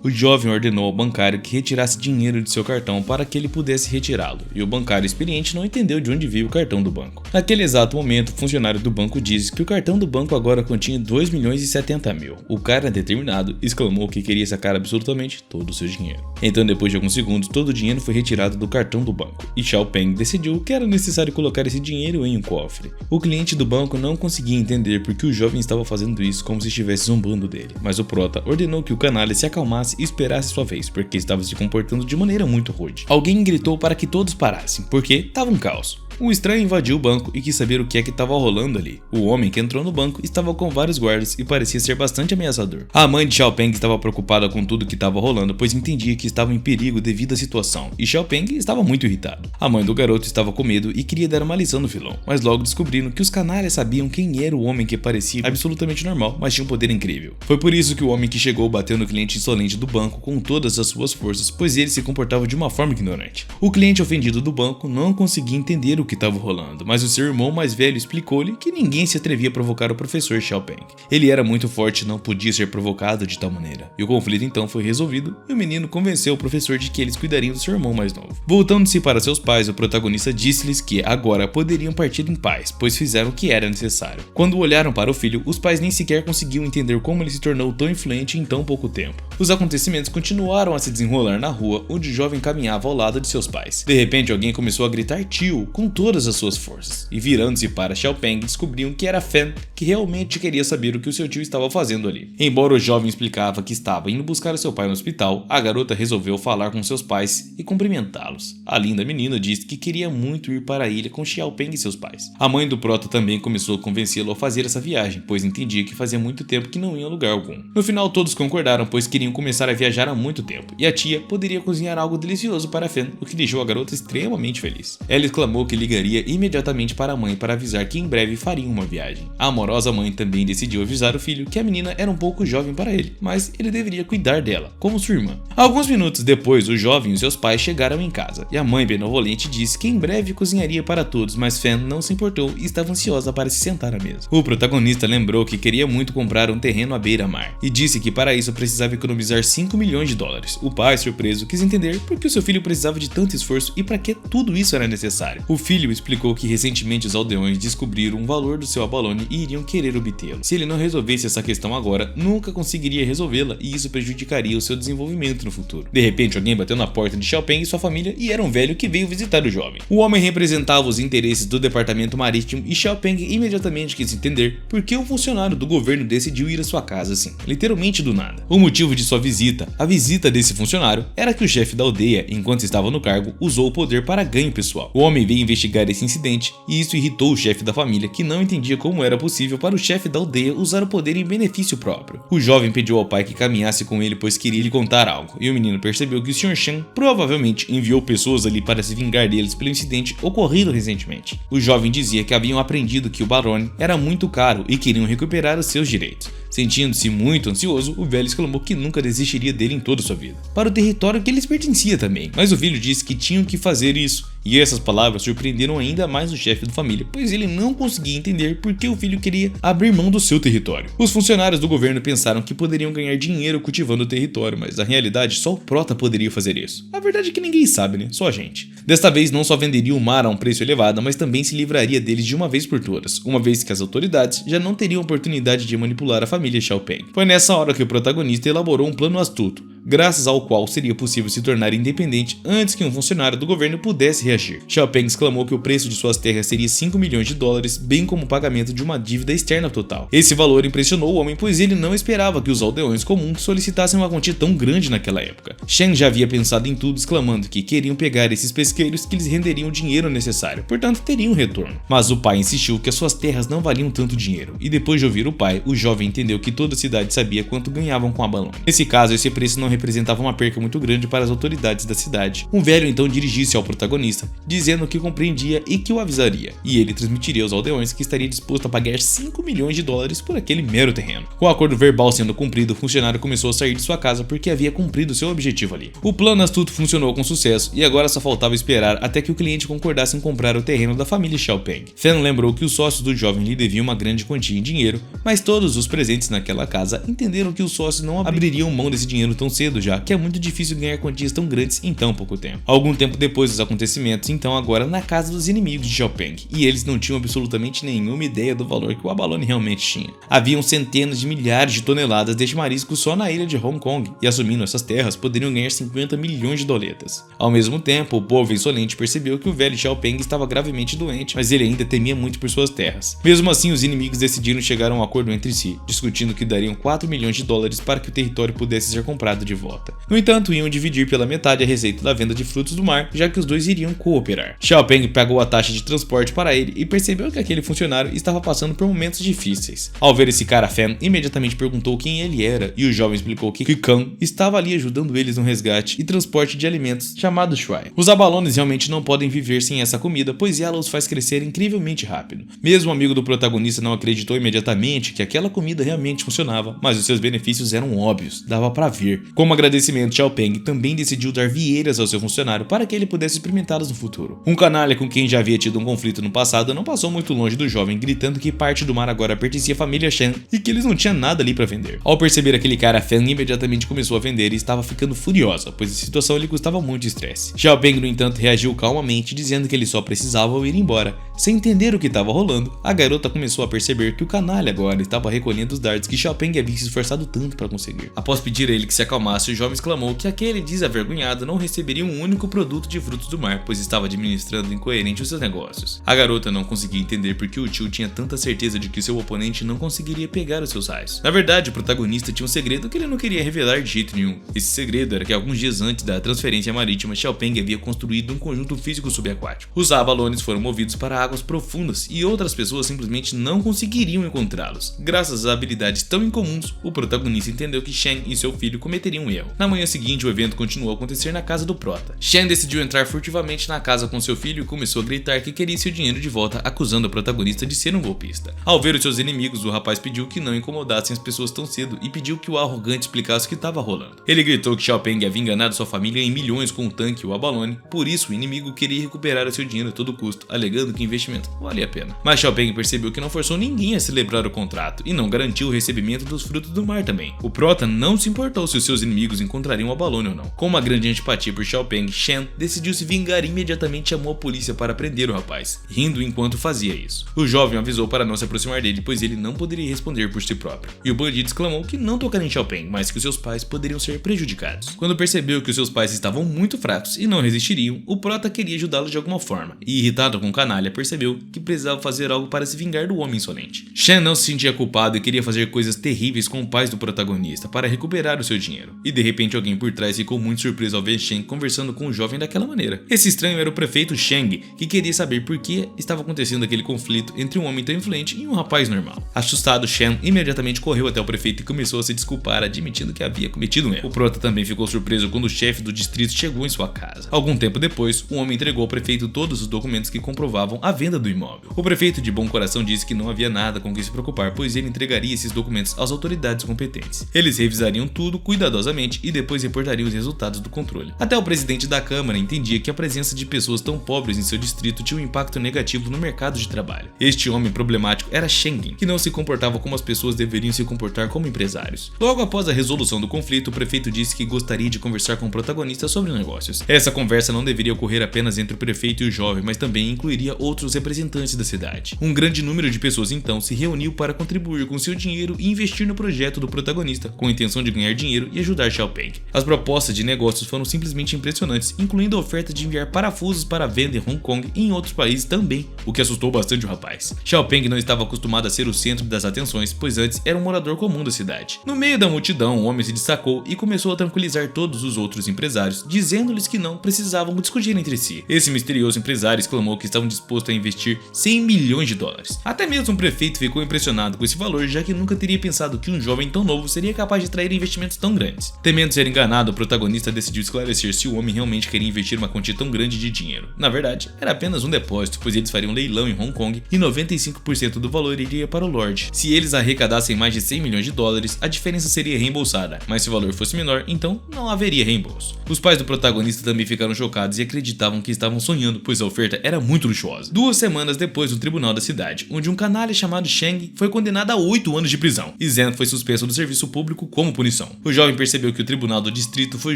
O jovem ordenou ao bancário que retirasse dinheiro de seu cartão para que ele pudesse retirá-lo, e o bancário experiente não entendeu de onde veio o cartão do banco. Naquele exato momento, o funcionário do banco disse que o cartão do banco agora continha 2 milhões e 70 mil. O cara, determinado, exclamou que queria sacar absolutamente todo o seu dinheiro. Então, depois de alguns segundos, todo o dinheiro foi retirado do cartão do banco, e Xiao Peng decidiu que era necessário colocar esse dinheiro em um cofre. O cliente do banco não conseguia entender por que o jovem estava fazendo isso como se estivesse zombando dele, mas o prota ordenou que o canalha se acalmasse e esperasse sua vez, porque estava se comportando de maneira muito rude. Alguém gritou para que todos parassem, porque estava um caos. Um estranho invadiu o banco e quis saber o que é que estava rolando ali. O homem que entrou no banco estava com vários guardas e parecia ser bastante ameaçador. A mãe de Xiao Peng estava preocupada com tudo que estava rolando, pois entendia que estava em perigo devido à situação, e Xiao Peng estava muito irritado. A mãe do garoto estava com medo e queria dar uma lição no vilão, mas logo descobriram que os canalhas sabiam quem era o homem que parecia absolutamente normal, mas tinha um poder incrível. Foi por isso que o homem que chegou bateu no cliente insolente do banco com todas as suas forças, pois ele se comportava de uma forma ignorante. O cliente ofendido do banco não conseguia entender o que estava rolando, mas o seu irmão mais velho explicou-lhe que ninguém se atrevia a provocar o professor Xiao Peng. Ele era muito forte e não podia ser provocado de tal maneira. E o conflito então foi resolvido e o menino convenceu o professor de que eles cuidariam do seu irmão mais novo. Voltando-se para seus pais, o protagonista disse-lhes que agora poderiam partir em paz, pois fizeram o que era necessário. Quando olharam para o filho, os pais nem sequer conseguiam entender como ele se tornou tão influente em tão pouco tempo. Os acontecimentos continuaram a se desenrolar na rua, onde o jovem caminhava ao lado de seus pais. De repente, alguém começou a gritar tio com todas as suas forças, e virando-se para Xiao Peng, descobriam que era Fan, que realmente queria saber o que o seu tio estava fazendo ali. Embora o jovem explicava que estava indo buscar o seu pai no hospital, a garota resolveu falar com seus pais e cumprimentá-los. A linda menina disse que queria muito ir para a ilha com Xiao Peng e seus pais. A mãe do prota também começou a convencê-lo a fazer essa viagem, pois entendia que fazia muito tempo que não ia a lugar algum. No final, todos concordaram, pois queriam começar a viajar há muito tempo, e a tia poderia cozinhar algo delicioso para Fan, o que deixou a garota extremamente feliz. Ela exclamou que ligaria imediatamente para a mãe para avisar que em breve fariam uma viagem. A amorosa mãe também decidiu avisar o filho que a menina era um pouco jovem para ele, mas ele deveria cuidar dela, como sua irmã. Alguns minutos depois, o jovem e seus pais chegaram em casa, e a mãe benevolente disse que em breve cozinharia para todos, mas Fan não se importou e estava ansiosa para se sentar à mesa. O protagonista lembrou que queria muito comprar um terreno à beira-mar, e disse que para isso precisava economizar 5 milhões de dólares. O pai, surpreso, quis entender por que o seu filho precisava de tanto esforço e para que tudo isso era necessário. O filho explicou que recentemente os aldeões descobriram o valor do seu abalone e iriam querer obtê-lo. Se ele não resolvesse essa questão agora, nunca conseguiria resolvê-la, e isso prejudicaria o seu desenvolvimento no futuro. De repente, alguém bateu na porta de Xiao Peng e sua família, e era um velho que veio visitar o jovem. O homem representava os interesses do departamento marítimo, e Xiao Peng imediatamente quis entender por que um funcionário do governo decidiu ir à sua casa assim, literalmente do nada. O motivo de sua visita, a visita desse funcionário, era que o chefe da aldeia, enquanto estava no cargo, usou o poder para ganho pessoal. O homem veio investigar esse incidente, e isso irritou o chefe da família, que não entendia como era possível para o chefe da aldeia usar o poder em benefício próprio. O jovem pediu ao pai que caminhasse com ele, pois queria lhe contar algo, e o menino percebeu que o Sr. Shen provavelmente enviou pessoas ali para se vingar deles pelo incidente ocorrido recentemente. O jovem dizia que haviam aprendido que o Barone era muito caro e queriam recuperar os seus direitos. Sentindo-se muito ansioso, o velho exclamou que nunca desistiria dele em toda sua vida, para o território que lhes pertencia também, mas o filho disse que tinham que fazer isso, e essas palavras surpreenderam ainda mais o chefe da família, pois ele não conseguia entender por que o filho queria abrir mão do seu território. Os funcionários do governo pensaram que poderiam ganhar dinheiro cultivando o território, mas na realidade só o prota poderia fazer isso. A verdade é que ninguém sabe, né? Só a gente. Desta vez não só venderia o mar a um preço elevado, mas também se livraria deles de uma vez por todas, uma vez que as autoridades já não teriam oportunidade de manipular a família Xiao Peng. Foi nessa hora que o protagonista elaborou um plano astuto. graças ao qual seria possível se tornar independente antes que um funcionário do governo pudesse reagir. Xiaopeng exclamou que o preço de suas terras seria 5 milhões de dólares, bem como o pagamento de uma dívida externa total. Esse valor impressionou o homem, pois ele não esperava que os aldeões comuns solicitassem uma quantia tão grande naquela época. Shen já havia pensado em tudo, exclamando que queriam pegar esses pesqueiros que lhes renderiam o dinheiro necessário, portanto teriam retorno. Mas o pai insistiu que as suas terras não valiam tanto dinheiro, e depois de ouvir o pai, o jovem entendeu que toda a cidade sabia quanto ganhavam com a Abalone. Nesse caso, esse preço não representava uma perca muito grande para as autoridades da cidade. Um velho então dirigiu-se ao protagonista, dizendo que compreendia e que o avisaria, e ele transmitiria aos aldeões que estaria disposto a pagar 5 milhões de dólares por aquele mero terreno. Com o acordo verbal sendo cumprido, o funcionário começou a sair de sua casa porque havia cumprido seu objetivo ali. O plano astuto funcionou com sucesso e agora só faltava esperar até que o cliente concordasse em comprar o terreno da família Xiaopeng. Fan lembrou que os sócios do jovem lhe deviam uma grande quantia em dinheiro, mas todos os presentes naquela casa entenderam que os sócios não abririam mão desse dinheiro tão cedo, já que é muito difícil ganhar quantias tão grandes em tão pouco tempo. Algum tempo depois dos acontecimentos, então agora na casa dos inimigos de Xiaopeng, e eles não tinham absolutamente nenhuma ideia do valor que o Abalone realmente tinha. Haviam centenas de milhares de toneladas deste marisco só na ilha de Hong Kong, e assumindo essas terras poderiam ganhar 50 milhões de doletas. Ao mesmo tempo, o povo insolente percebeu que o velho Xiaopeng estava gravemente doente, mas ele ainda temia muito por suas terras. Mesmo assim, os inimigos decidiram chegar a um acordo entre si, discutindo que dariam 4 milhões de dólares para que o território pudesse ser comprado de volta. No entanto, iam dividir pela metade a receita da venda de frutos do mar, já que os dois iriam cooperar. Xiaopeng pagou a taxa de transporte para ele e percebeu que aquele funcionário estava passando por momentos difíceis. Ao ver esse cara, Fan imediatamente perguntou quem ele era, e o jovem explicou que Kang estava ali ajudando eles no resgate e transporte de alimentos, chamado Shuai. Os abalones realmente não podem viver sem essa comida, pois ela os faz crescer incrivelmente rápido. Mesmo o amigo do protagonista não acreditou imediatamente que aquela comida realmente funcionava, mas os seus benefícios eram óbvios, dava pra ver. Como agradecimento, Xiaopeng também decidiu dar vieiras ao seu funcionário para que ele pudesse experimentá-las no futuro. Um canalha com quem já havia tido um conflito no passado não passou muito longe do jovem, gritando que parte do mar agora pertencia à família Shen e que eles não tinham nada ali para vender. Ao perceber aquele cara, Fan imediatamente começou a vender e estava ficando furiosa, pois a situação lhe custava muito estresse. Xiaopeng, no entanto, reagiu calmamente, dizendo que ele só precisava ir embora. Sem entender o que estava rolando, a garota começou a perceber que o canalha agora estava recolhendo os dardos que Xiaopeng havia se esforçado tanto para conseguir. Após pedir a ele que se acalmasse, o jovem exclamou que aquele desavergonhado não receberia um único produto de frutos do mar, pois estava administrando incoerente os seus negócios. A garota não conseguia entender por que o tio tinha tanta certeza de que seu oponente não conseguiria pegar os seus raios. Na verdade, o protagonista tinha um segredo que ele não queria revelar de jeito nenhum. Esse segredo era que alguns dias antes da transferência marítima, Xiaopeng havia construído um conjunto físico subaquático. Os abalones foram movidos para águas profundas e outras pessoas simplesmente não conseguiriam encontrá-los. Graças às habilidades tão incomuns, o protagonista entendeu que Shen e seu filho cometeriam um erro. Na manhã seguinte, o evento continuou a acontecer na casa do prota. Shen decidiu entrar furtivamente na casa com seu filho e começou a gritar que queria seu dinheiro de volta, acusando o protagonista de ser um golpista. Ao ver os seus inimigos, o rapaz pediu que não incomodassem as pessoas tão cedo e pediu que o arrogante explicasse o que estava rolando. Ele gritou que Xiaopeng havia enganado sua família em milhões com o tanque e o Abalone, por isso o inimigo queria recuperar o seu dinheiro a todo custo, alegando que o investimento valia a pena. Mas Xiaopeng percebeu que não forçou ninguém a celebrar o contrato e não garantiu o recebimento dos frutos do mar também. O prota não se importou se os seus inimigos encontrariam o Abalone ou não. Com uma grande antipatia por Xiaopeng, Shen decidiu se vingar e imediatamente chamou a polícia para prender o rapaz, rindo enquanto fazia isso. O jovem avisou para não se aproximar dele, pois ele não poderia responder por si próprio. E o bandido exclamou que não tocaria em Xiaopeng, mas que os seus pais poderiam ser prejudicados. Quando percebeu que os seus pais estavam muito fracos e não resistiriam, o prota queria ajudá-los de alguma forma, e irritado com o canalha, percebeu que precisava fazer algo para se vingar do homem insolente. Shen não se sentia culpado e queria fazer coisas terríveis com os pais do protagonista para recuperar o seu dinheiro. E de repente alguém por trás ficou muito surpreso ao ver Shen conversando com o jovem daquela maneira. Esse estranho era o prefeito Sheng, que queria saber por que estava acontecendo aquele conflito entre um homem tão influente e um rapaz normal. Assustado, Shen imediatamente correu até o prefeito e começou a se desculpar, admitindo que havia cometido um erro. O prota também ficou surpreso quando o chefe do distrito chegou em sua casa. Algum tempo depois, o homem entregou ao prefeito todos os documentos que comprovavam a venda do imóvel. O prefeito, de bom coração, disse que não havia nada com que se preocupar, pois ele entregaria esses documentos às autoridades competentes. Eles revisariam tudo cuidadosamente e depois reportariam os resultados do controle. Até o presidente da Câmara entendia que a presença de pessoas tão pobres em seu distrito tinha um impacto negativo no mercado de trabalho. Este homem problemático era Sheng, que não se comportava como as pessoas deveriam se comportar como empresários. Logo após a resolução do conflito, o prefeito disse que gostaria de conversar com o protagonista sobre negócios. Essa conversa não deveria ocorrer apenas entre o prefeito e o jovem, mas também incluiria outros representantes da cidade. Um grande número de pessoas então se reuniu para contribuir com seu dinheiro e investir no projeto do protagonista, com a intenção de ganhar dinheiro e ajudar Xiao Peng. As propostas de negócios foram simplesmente impressionantes, incluindo a oferta de enviar parafusos para venda em Hong Kong e em outros países também, o que assustou bastante o rapaz. Xiao Peng não estava acostumado a ser o centro das atenções, pois antes era um morador comum da cidade. No meio da multidão, o homem se destacou e começou a tranquilizar todos os outros empresários, dizendo-lhes que não precisavam discutir entre si. Esse misterioso empresário exclamou que estavam dispostos a investir 100 milhões de dólares. Até mesmo o prefeito ficou impressionado com esse valor, já que nunca teria pensado que um jovem tão novo seria capaz de atrair investimentos tão grandes. Temendo ser enganado, o protagonista decidiu esclarecer se o homem realmente queria investir uma quantia tão grande de dinheiro. Na verdade, era apenas um depósito, pois eles fariam um leilão em Hong Kong e 95% do valor iria para o Lorde. Se eles arrecadassem mais de 100 milhões de dólares, a diferença seria reembolsada, mas se o valor fosse menor, então não haveria reembolso. Os pais do protagonista também ficaram chocados e acreditavam que estavam sonhando, pois a oferta era muito luxuosa. 2 semanas depois, no tribunal da cidade, onde um canalha chamado Sheng foi condenado a 8 anos de prisão, e Zhen foi suspenso do serviço público como punição. O jovem percebeu que o tribunal do distrito foi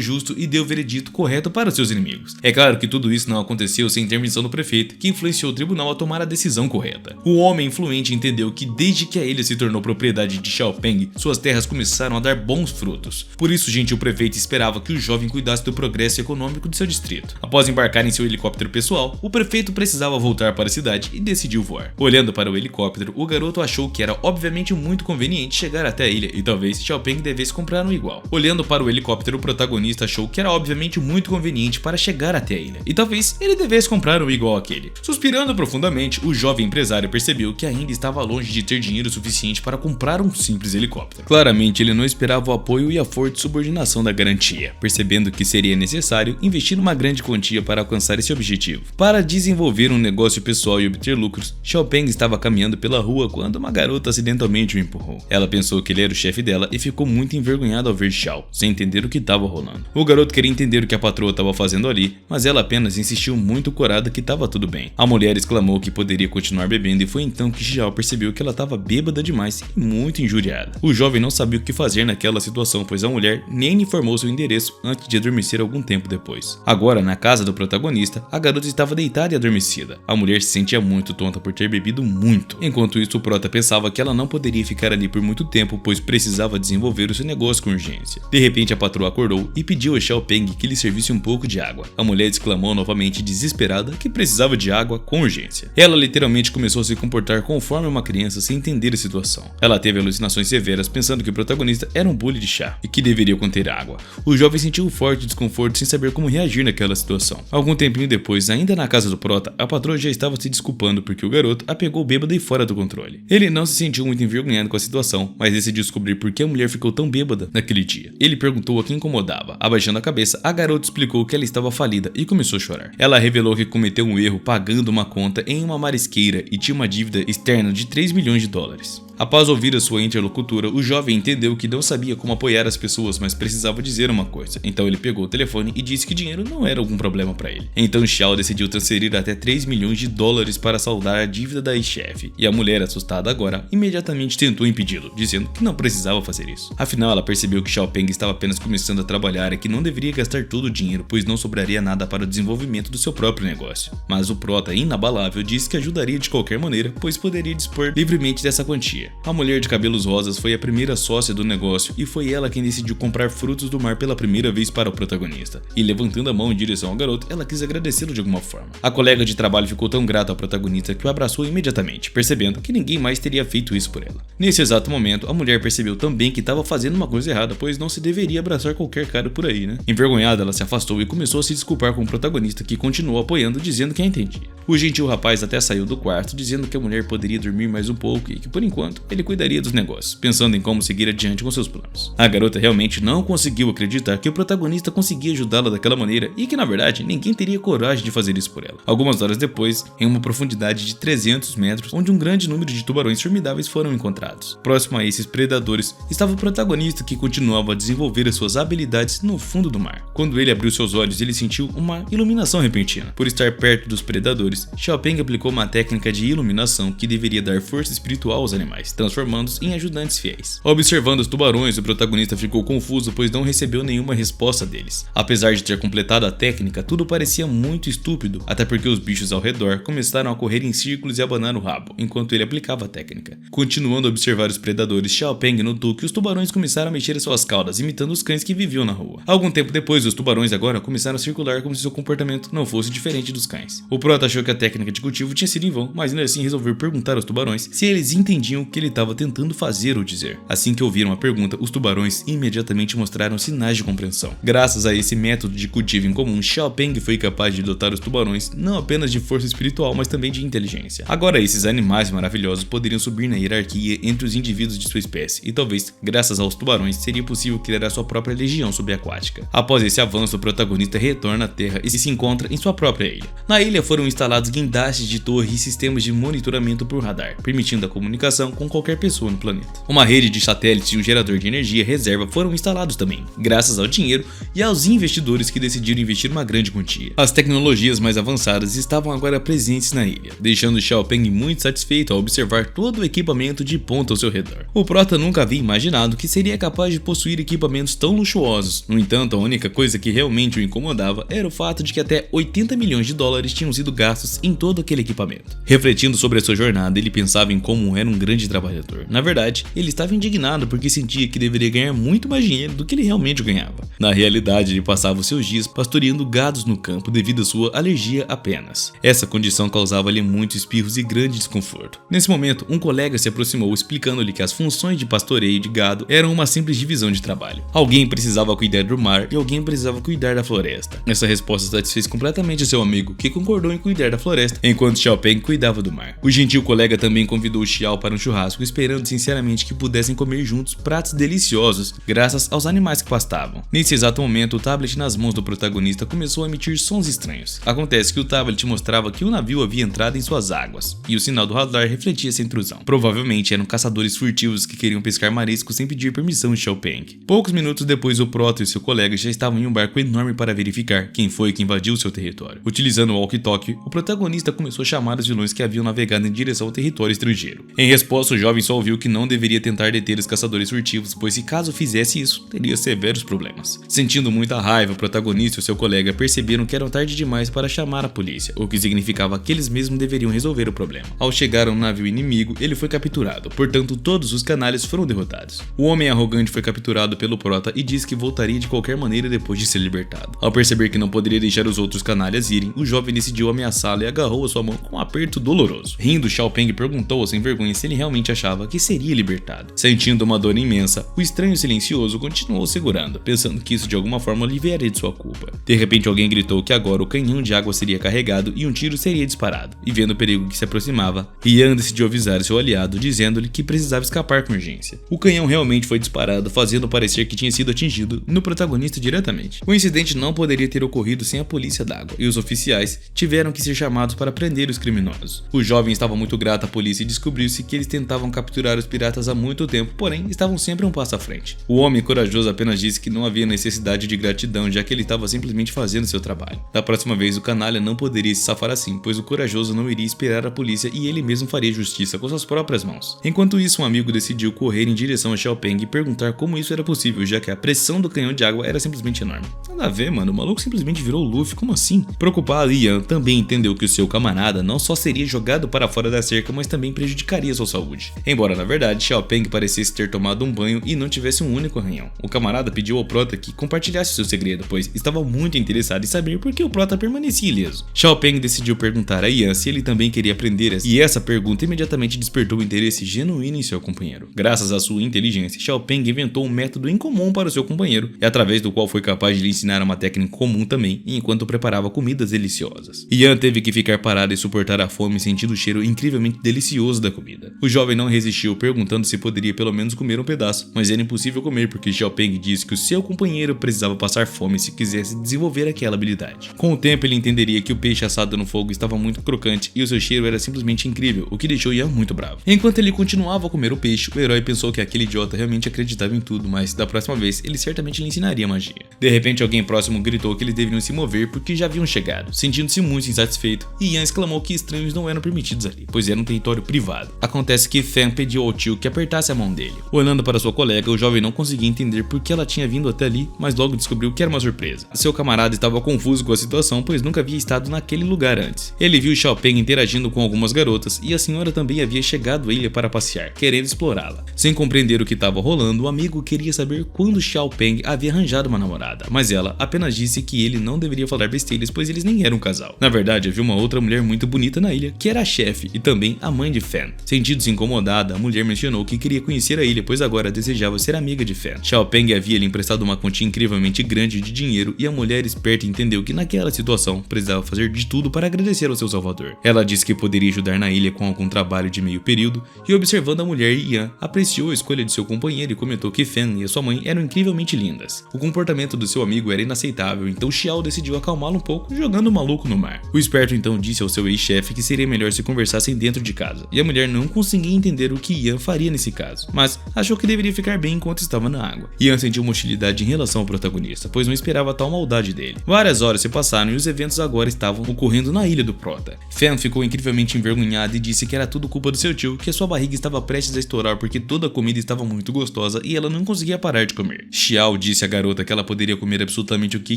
justo e deu o veredito correto para seus inimigos. É claro que tudo isso não aconteceu sem intervenção do prefeito, que influenciou o tribunal a tomar a decisão correta. O homem influente entendeu que desde que a ilha se tornou propriedade de Xiao Peng, suas terras começaram a dar bons frutos. Por isso, o gentil prefeito esperava que o jovem cuidasse do progresso econômico de seu distrito. Após embarcar em seu helicóptero pessoal, o prefeito precisava voltar para a cidade e decidiu voar. Olhando para o helicóptero, o garoto achou que era obviamente muito conveniente chegar até a ilha e talvez Xiao Peng devesse comprar um igual. Olhando para o helicóptero, o protagonista achou que era obviamente muito conveniente para chegar até a ilha e talvez ele devesse comprar um igual àquele. Suspirando profundamente, o jovem empresário percebeu que ainda estava longe de ter dinheiro suficiente para comprar um simples helicóptero. Claramente, ele não esperava o apoio e a forte subordinação da garantia, percebendo que seria necessário investir uma grande quantia para alcançar esse objetivo. Para desenvolver um negócio pessoal e obter lucros, Xiao Peng estava caminhando pela rua quando uma garota acidentalmente o empurrou. Ela pensou que ele era o chefe dela e ficou muito envergonhada ao ver Xiao, sem entender o que estava rolando. O garoto queria entender o que a patroa estava fazendo ali, mas ela apenas insistiu muito corada que estava tudo bem. A mulher exclamou que poderia continuar bebendo e foi então que Xiao percebeu que ela estava bêbada demais e muito injuriada. O jovem não sabia o que fazer naquela situação, pois a mulher nem lhe informou seu endereço antes de adormecer algum tempo depois. Agora, na casa do protagonista, a garota estava deitada e adormecida. A mulher se sentia muito tonta por ter bebido muito. Enquanto isso, o prota pensava que ela não poderia ficar ali por muito tempo, pois precisava desenvolver o seu negócio com urgência. De repente, a patroa acordou e pediu a Xiao Peng que lhe servisse um pouco de água. A mulher exclamou novamente desesperada que precisava de água com urgência. Ela literalmente começou a se comportar conforme uma criança sem entender a situação. Ela teve alucinações severas pensando que o protagonista era um bule de chá e que deveria conter água. O jovem sentiu um forte desconforto sem saber como reagir naquela situação. Algum tempinho depois, ainda na casa do prota, a patroa já estava se desculpando porque o garoto a pegou bêbada e fora do controle. Ele não se sentiu muito envergonhado com a situação, mas decidiu descobrir por que a mulher ficou tão bêbada naquele dia. Ele perguntou a quem incomodava. Abaixando a cabeça, a garota explicou que ela estava falida e começou a chorar. Ela revelou que cometeu um erro pagando uma conta em uma marisqueira e tinha uma dívida externa de 3 milhões de dólares. Após ouvir a sua interlocutora, o jovem entendeu que não sabia como apoiar as pessoas, mas precisava dizer uma coisa. Então ele pegou o telefone e disse que dinheiro não era algum problema para ele. Então Xiao decidiu transferir até 3 milhões de dólares para saldar a dívida da ex-chefe. E a mulher, assustada agora, imediatamente tentou impedi-lo, dizendo que não precisava fazer isso. Afinal, ela percebeu que Xiao Peng estava apenas começando a trabalhar e que não deveria gastar todo o dinheiro, pois não sobraria nada para o desenvolvimento do seu próprio negócio. Mas o prota, inabalável, disse que ajudaria de qualquer maneira, pois poderia dispor livremente dessa quantia. A mulher de cabelos rosas foi a primeira sócia do negócio e foi ela quem decidiu comprar frutos do mar pela primeira vez para o protagonista. E levantando a mão em direção ao garoto, ela quis agradecê-lo de alguma forma. A colega de trabalho ficou tão grata ao protagonista que o abraçou imediatamente, percebendo que ninguém mais teria feito isso por ela. Nesse exato momento, a mulher percebeu também que estava fazendo uma coisa errada, pois não se deveria abraçar qualquer cara por aí, né? Envergonhada, ela se afastou e começou a se desculpar com o protagonista, que continuou apoiando, dizendo que a entendia. O gentil rapaz até saiu do quarto, dizendo que a mulher poderia dormir mais um pouco e que, por enquanto, ele cuidaria dos negócios, pensando em como seguir adiante com seus planos. A garota realmente não conseguiu acreditar que o protagonista conseguia ajudá-la daquela maneira e que, na verdade, ninguém teria coragem de fazer isso por ela. Algumas horas depois, em uma profundidade de 300 metros, onde um grande número de tubarões formidáveis foram encontrados. Próximo a esses predadores estava o protagonista, que continuava a desenvolver as suas habilidades no fundo do mar. Quando ele abriu seus olhos, ele sentiu uma iluminação repentina. Por estar perto dos predadores, predadores, Xiao Peng aplicou uma técnica de iluminação que deveria dar força espiritual aos animais, transformando-os em ajudantes fiéis. Observando os tubarões, o protagonista ficou confuso, pois não recebeu nenhuma resposta deles. Apesar de ter completado a técnica, tudo parecia muito estúpido, até porque os bichos ao redor começaram a correr em círculos e abanar o rabo, enquanto ele aplicava a técnica. Continuando a observar os predadores, Xiao Peng notou que os tubarões começaram a mexer suas caudas, imitando os cães que viviam na rua. Algum tempo depois, os tubarões agora começaram a circular como se seu comportamento não fosse diferente dos cães. O prota achou que a técnica de cultivo tinha sido em vão, mas ainda assim resolveu perguntar aos tubarões se eles entendiam o que ele estava tentando fazer ou dizer. Assim que ouviram a pergunta, os tubarões imediatamente mostraram sinais de compreensão. Graças a esse método de cultivo em comum, Xiao Peng foi capaz de dotar os tubarões não apenas de força espiritual, mas também de inteligência. Agora esses animais maravilhosos poderiam subir na hierarquia entre os indivíduos de sua espécie, e talvez, graças aos tubarões, seria possível criar a sua própria legião subaquática. Após esse avanço, o protagonista retorna à Terra e se encontra em sua própria ilha. Na ilha foram instalados guindastes de torre e sistemas de monitoramento por radar, permitindo a comunicação com qualquer pessoa no planeta. Uma rede de satélites e um gerador de energia reserva foram instalados também, graças ao dinheiro e aos investidores que decidiram investir uma grande quantia. As tecnologias mais avançadas estavam agora presentes na ilha, deixando Xiao Peng muito satisfeito ao observar todo o equipamento de ponta ao seu redor. O prota nunca havia imaginado que seria capaz de possuir equipamentos tão luxuosos. No entanto, a única coisa que realmente o incomodava era o fato de que até 80 milhões de dólares tinham sido gastos em todo aquele equipamento. Refletindo sobre a sua jornada, ele pensava em como era um grande trabalhador. Na verdade, ele estava indignado porque sentia que deveria ganhar muito mais dinheiro do que ele realmente ganhava. Na realidade, ele passava os seus dias pastoreando gados no campo devido à sua alergia a penas. Essa condição causava-lhe muitos espirros e grande desconforto. Nesse momento, um colega se aproximou explicando-lhe que as funções de pastoreio de gado eram uma simples divisão de trabalho. Alguém precisava cuidar do mar e alguém precisava cuidar da floresta. Essa resposta satisfez completamente seu amigo, que concordou em cuidar da floresta, enquanto Xiao Peng cuidava do mar. O gentil colega também convidou Xiao para um churrasco, esperando sinceramente que pudessem comer juntos pratos deliciosos, graças aos animais que pastavam. Nesse exato momento, o tablet nas mãos do protagonista começou a emitir sons estranhos. Acontece que o tablet mostrava que o navio havia entrado em suas águas, e o sinal do radar refletia essa intrusão. Provavelmente eram caçadores furtivos que queriam pescar mariscos sem pedir permissão de Xiao Peng. Poucos minutos depois, o prota e seu colega já estavam em um barco enorme para verificar quem foi que invadiu seu território. Utilizando o walkie-talkie, o protagonista começou a chamar os vilões que haviam navegado em direção ao território estrangeiro. Em resposta, o jovem só ouviu que não deveria tentar deter os caçadores furtivos, pois se caso fizesse isso, teria severos problemas. Sentindo muita raiva, o protagonista e seu colega perceberam que era tarde demais para chamar a polícia, o que significava que eles mesmos deveriam resolver o problema. Ao chegar a um navio inimigo, ele foi capturado, portanto todos os canalhas foram derrotados. O homem arrogante foi capturado pelo prota e disse que voltaria de qualquer maneira depois de ser libertado. Ao perceber que não poderia deixar os outros canalhas irem, o jovem decidiu ameaçá-lo e agarrou a sua mão com um aperto doloroso. Rindo, Xiao Peng perguntou sem vergonha se ele realmente achava que seria libertado. Sentindo uma dor imensa, o estranho silencioso continuou segurando, pensando que isso de alguma forma aliviaria de sua culpa. De repente, alguém gritou que agora o canhão de água seria carregado e um tiro seria disparado. E vendo o perigo que se aproximava, Yan decidiu avisar seu aliado, dizendo-lhe que precisava escapar com urgência. O canhão realmente foi disparado, fazendo parecer que tinha sido atingido no protagonista diretamente. O incidente não poderia ter ocorrido sem a polícia d'água, e os oficiais tiveram que ser chamados para prender os criminosos. O jovem estava muito grato à polícia e descobriu-se que eles tentavam capturar os piratas há muito tempo, porém estavam sempre um passo à frente. O homem corajoso apenas disse que não havia necessidade de gratidão, já que ele estava simplesmente fazendo seu trabalho. Da próxima vez, o canalha não poderia se safar assim, pois o corajoso não iria esperar a polícia e ele mesmo faria justiça com suas próprias mãos. Enquanto isso, um amigo decidiu correr em direção a Xiao Peng e perguntar como isso era possível, já que a pressão do canhão de água era simplesmente enorme. Nada a ver, mano, o maluco simplesmente virou o Luffy, como assim? Preocupado, Yan também entendeu que o seu camarada não só seria jogado para fora da cerca, mas também prejudicaria sua saúde. Embora na verdade Xiao Peng parecesse ter tomado um banho e não tivesse um único arranhão. O camarada pediu ao prota que compartilhasse seu segredo, pois estava muito interessado em saber por que o prota permanecia ileso. Xiao Peng decidiu perguntar a Yan se ele também queria aprender, e essa pergunta imediatamente despertou um interesse genuíno em seu companheiro. Graças à sua inteligência, Xiao Peng inventou um método incomum para o seu companheiro, e através do qual foi capaz de lhe ensinar uma técnica comum também, enquanto preparava comidas deliciosas. Yan teve que ficar parado e suportar a fome, sentindo o cheiro incrivelmente delicioso da comida. O jovem não resistiu, perguntando se poderia pelo menos comer um pedaço, mas era impossível comer porque Xiao Peng disse que o seu companheiro precisava passar fome se quisesse desenvolver aquela habilidade. Com o tempo ele entenderia que o peixe assado no fogo estava muito crocante e o seu cheiro era simplesmente incrível, o que deixou Ian muito bravo. Enquanto ele continuava a comer o peixe, o herói pensou que aquele idiota realmente acreditava em tudo, mas da próxima vez ele certamente lhe ensinaria magia. De repente alguém próximo gritou que eles deveriam se mover porque já haviam chegado, sentindo-se muito insatisfeito, e Ian exclamou que estranhos não eram permitidos ali, pois era um território privado. Acontece que Fan pediu ao tio que apertasse a mão dele. Olhando para sua colega, o jovem não conseguia entender por que ela tinha vindo até ali, mas logo descobriu que era uma surpresa. Seu camarada estava confuso com a situação, pois nunca havia estado naquele lugar antes. Ele viu Xiao Peng interagindo com algumas garotas e a senhora também havia chegado à ilha para passear, querendo explorá-la. Sem compreender o que estava rolando, o amigo queria saber quando Xiao Peng havia arranjado uma namorada, mas ela apenas disse que ele não deveria falar besteiras, pois eles nem eram um casal. Na verdade, havia uma outra mulher muito bonita na ilha, que era a chefe e também a mãe de Fan. Sentindo-se incomodada, a mulher mencionou que queria conhecer a ilha, pois agora desejava ser amiga de Fan. Xiao Peng havia lhe emprestado uma quantia incrivelmente grande de dinheiro e a mulher esperta entendeu que naquela situação precisava fazer de tudo para agradecer ao seu salvador. Ela disse que poderia ajudar na ilha com algum trabalho de meio período e, observando a mulher, Ian apreciou a escolha de seu companheiro e comentou que Fan e a sua mãe eram incrivelmente lindas. O comportamento do seu amigo era inaceitável, então Xiao decidiu acalmá-lo um pouco, jogando o maluco no mar. O esperto então disse ao seu ex-chefe que seria melhor se conversassem dentro de casa, e a mulher não conseguia entender o que Ian faria nesse caso, mas achou que deveria ficar bem enquanto estava na água. Ian sentiu uma hostilidade em relação ao protagonista, pois não esperava tal maldade dele. Várias horas se passaram e os eventos agora estavam ocorrendo na ilha do Prota. Fan ficou incrivelmente envergonhada e disse que era tudo culpa do seu tio, que a sua barriga estava prestes a estourar porque toda a comida estava muito gostosa e ela não conseguia parar de comer. Xiao disse à garota que ela poderia comer absolutamente o que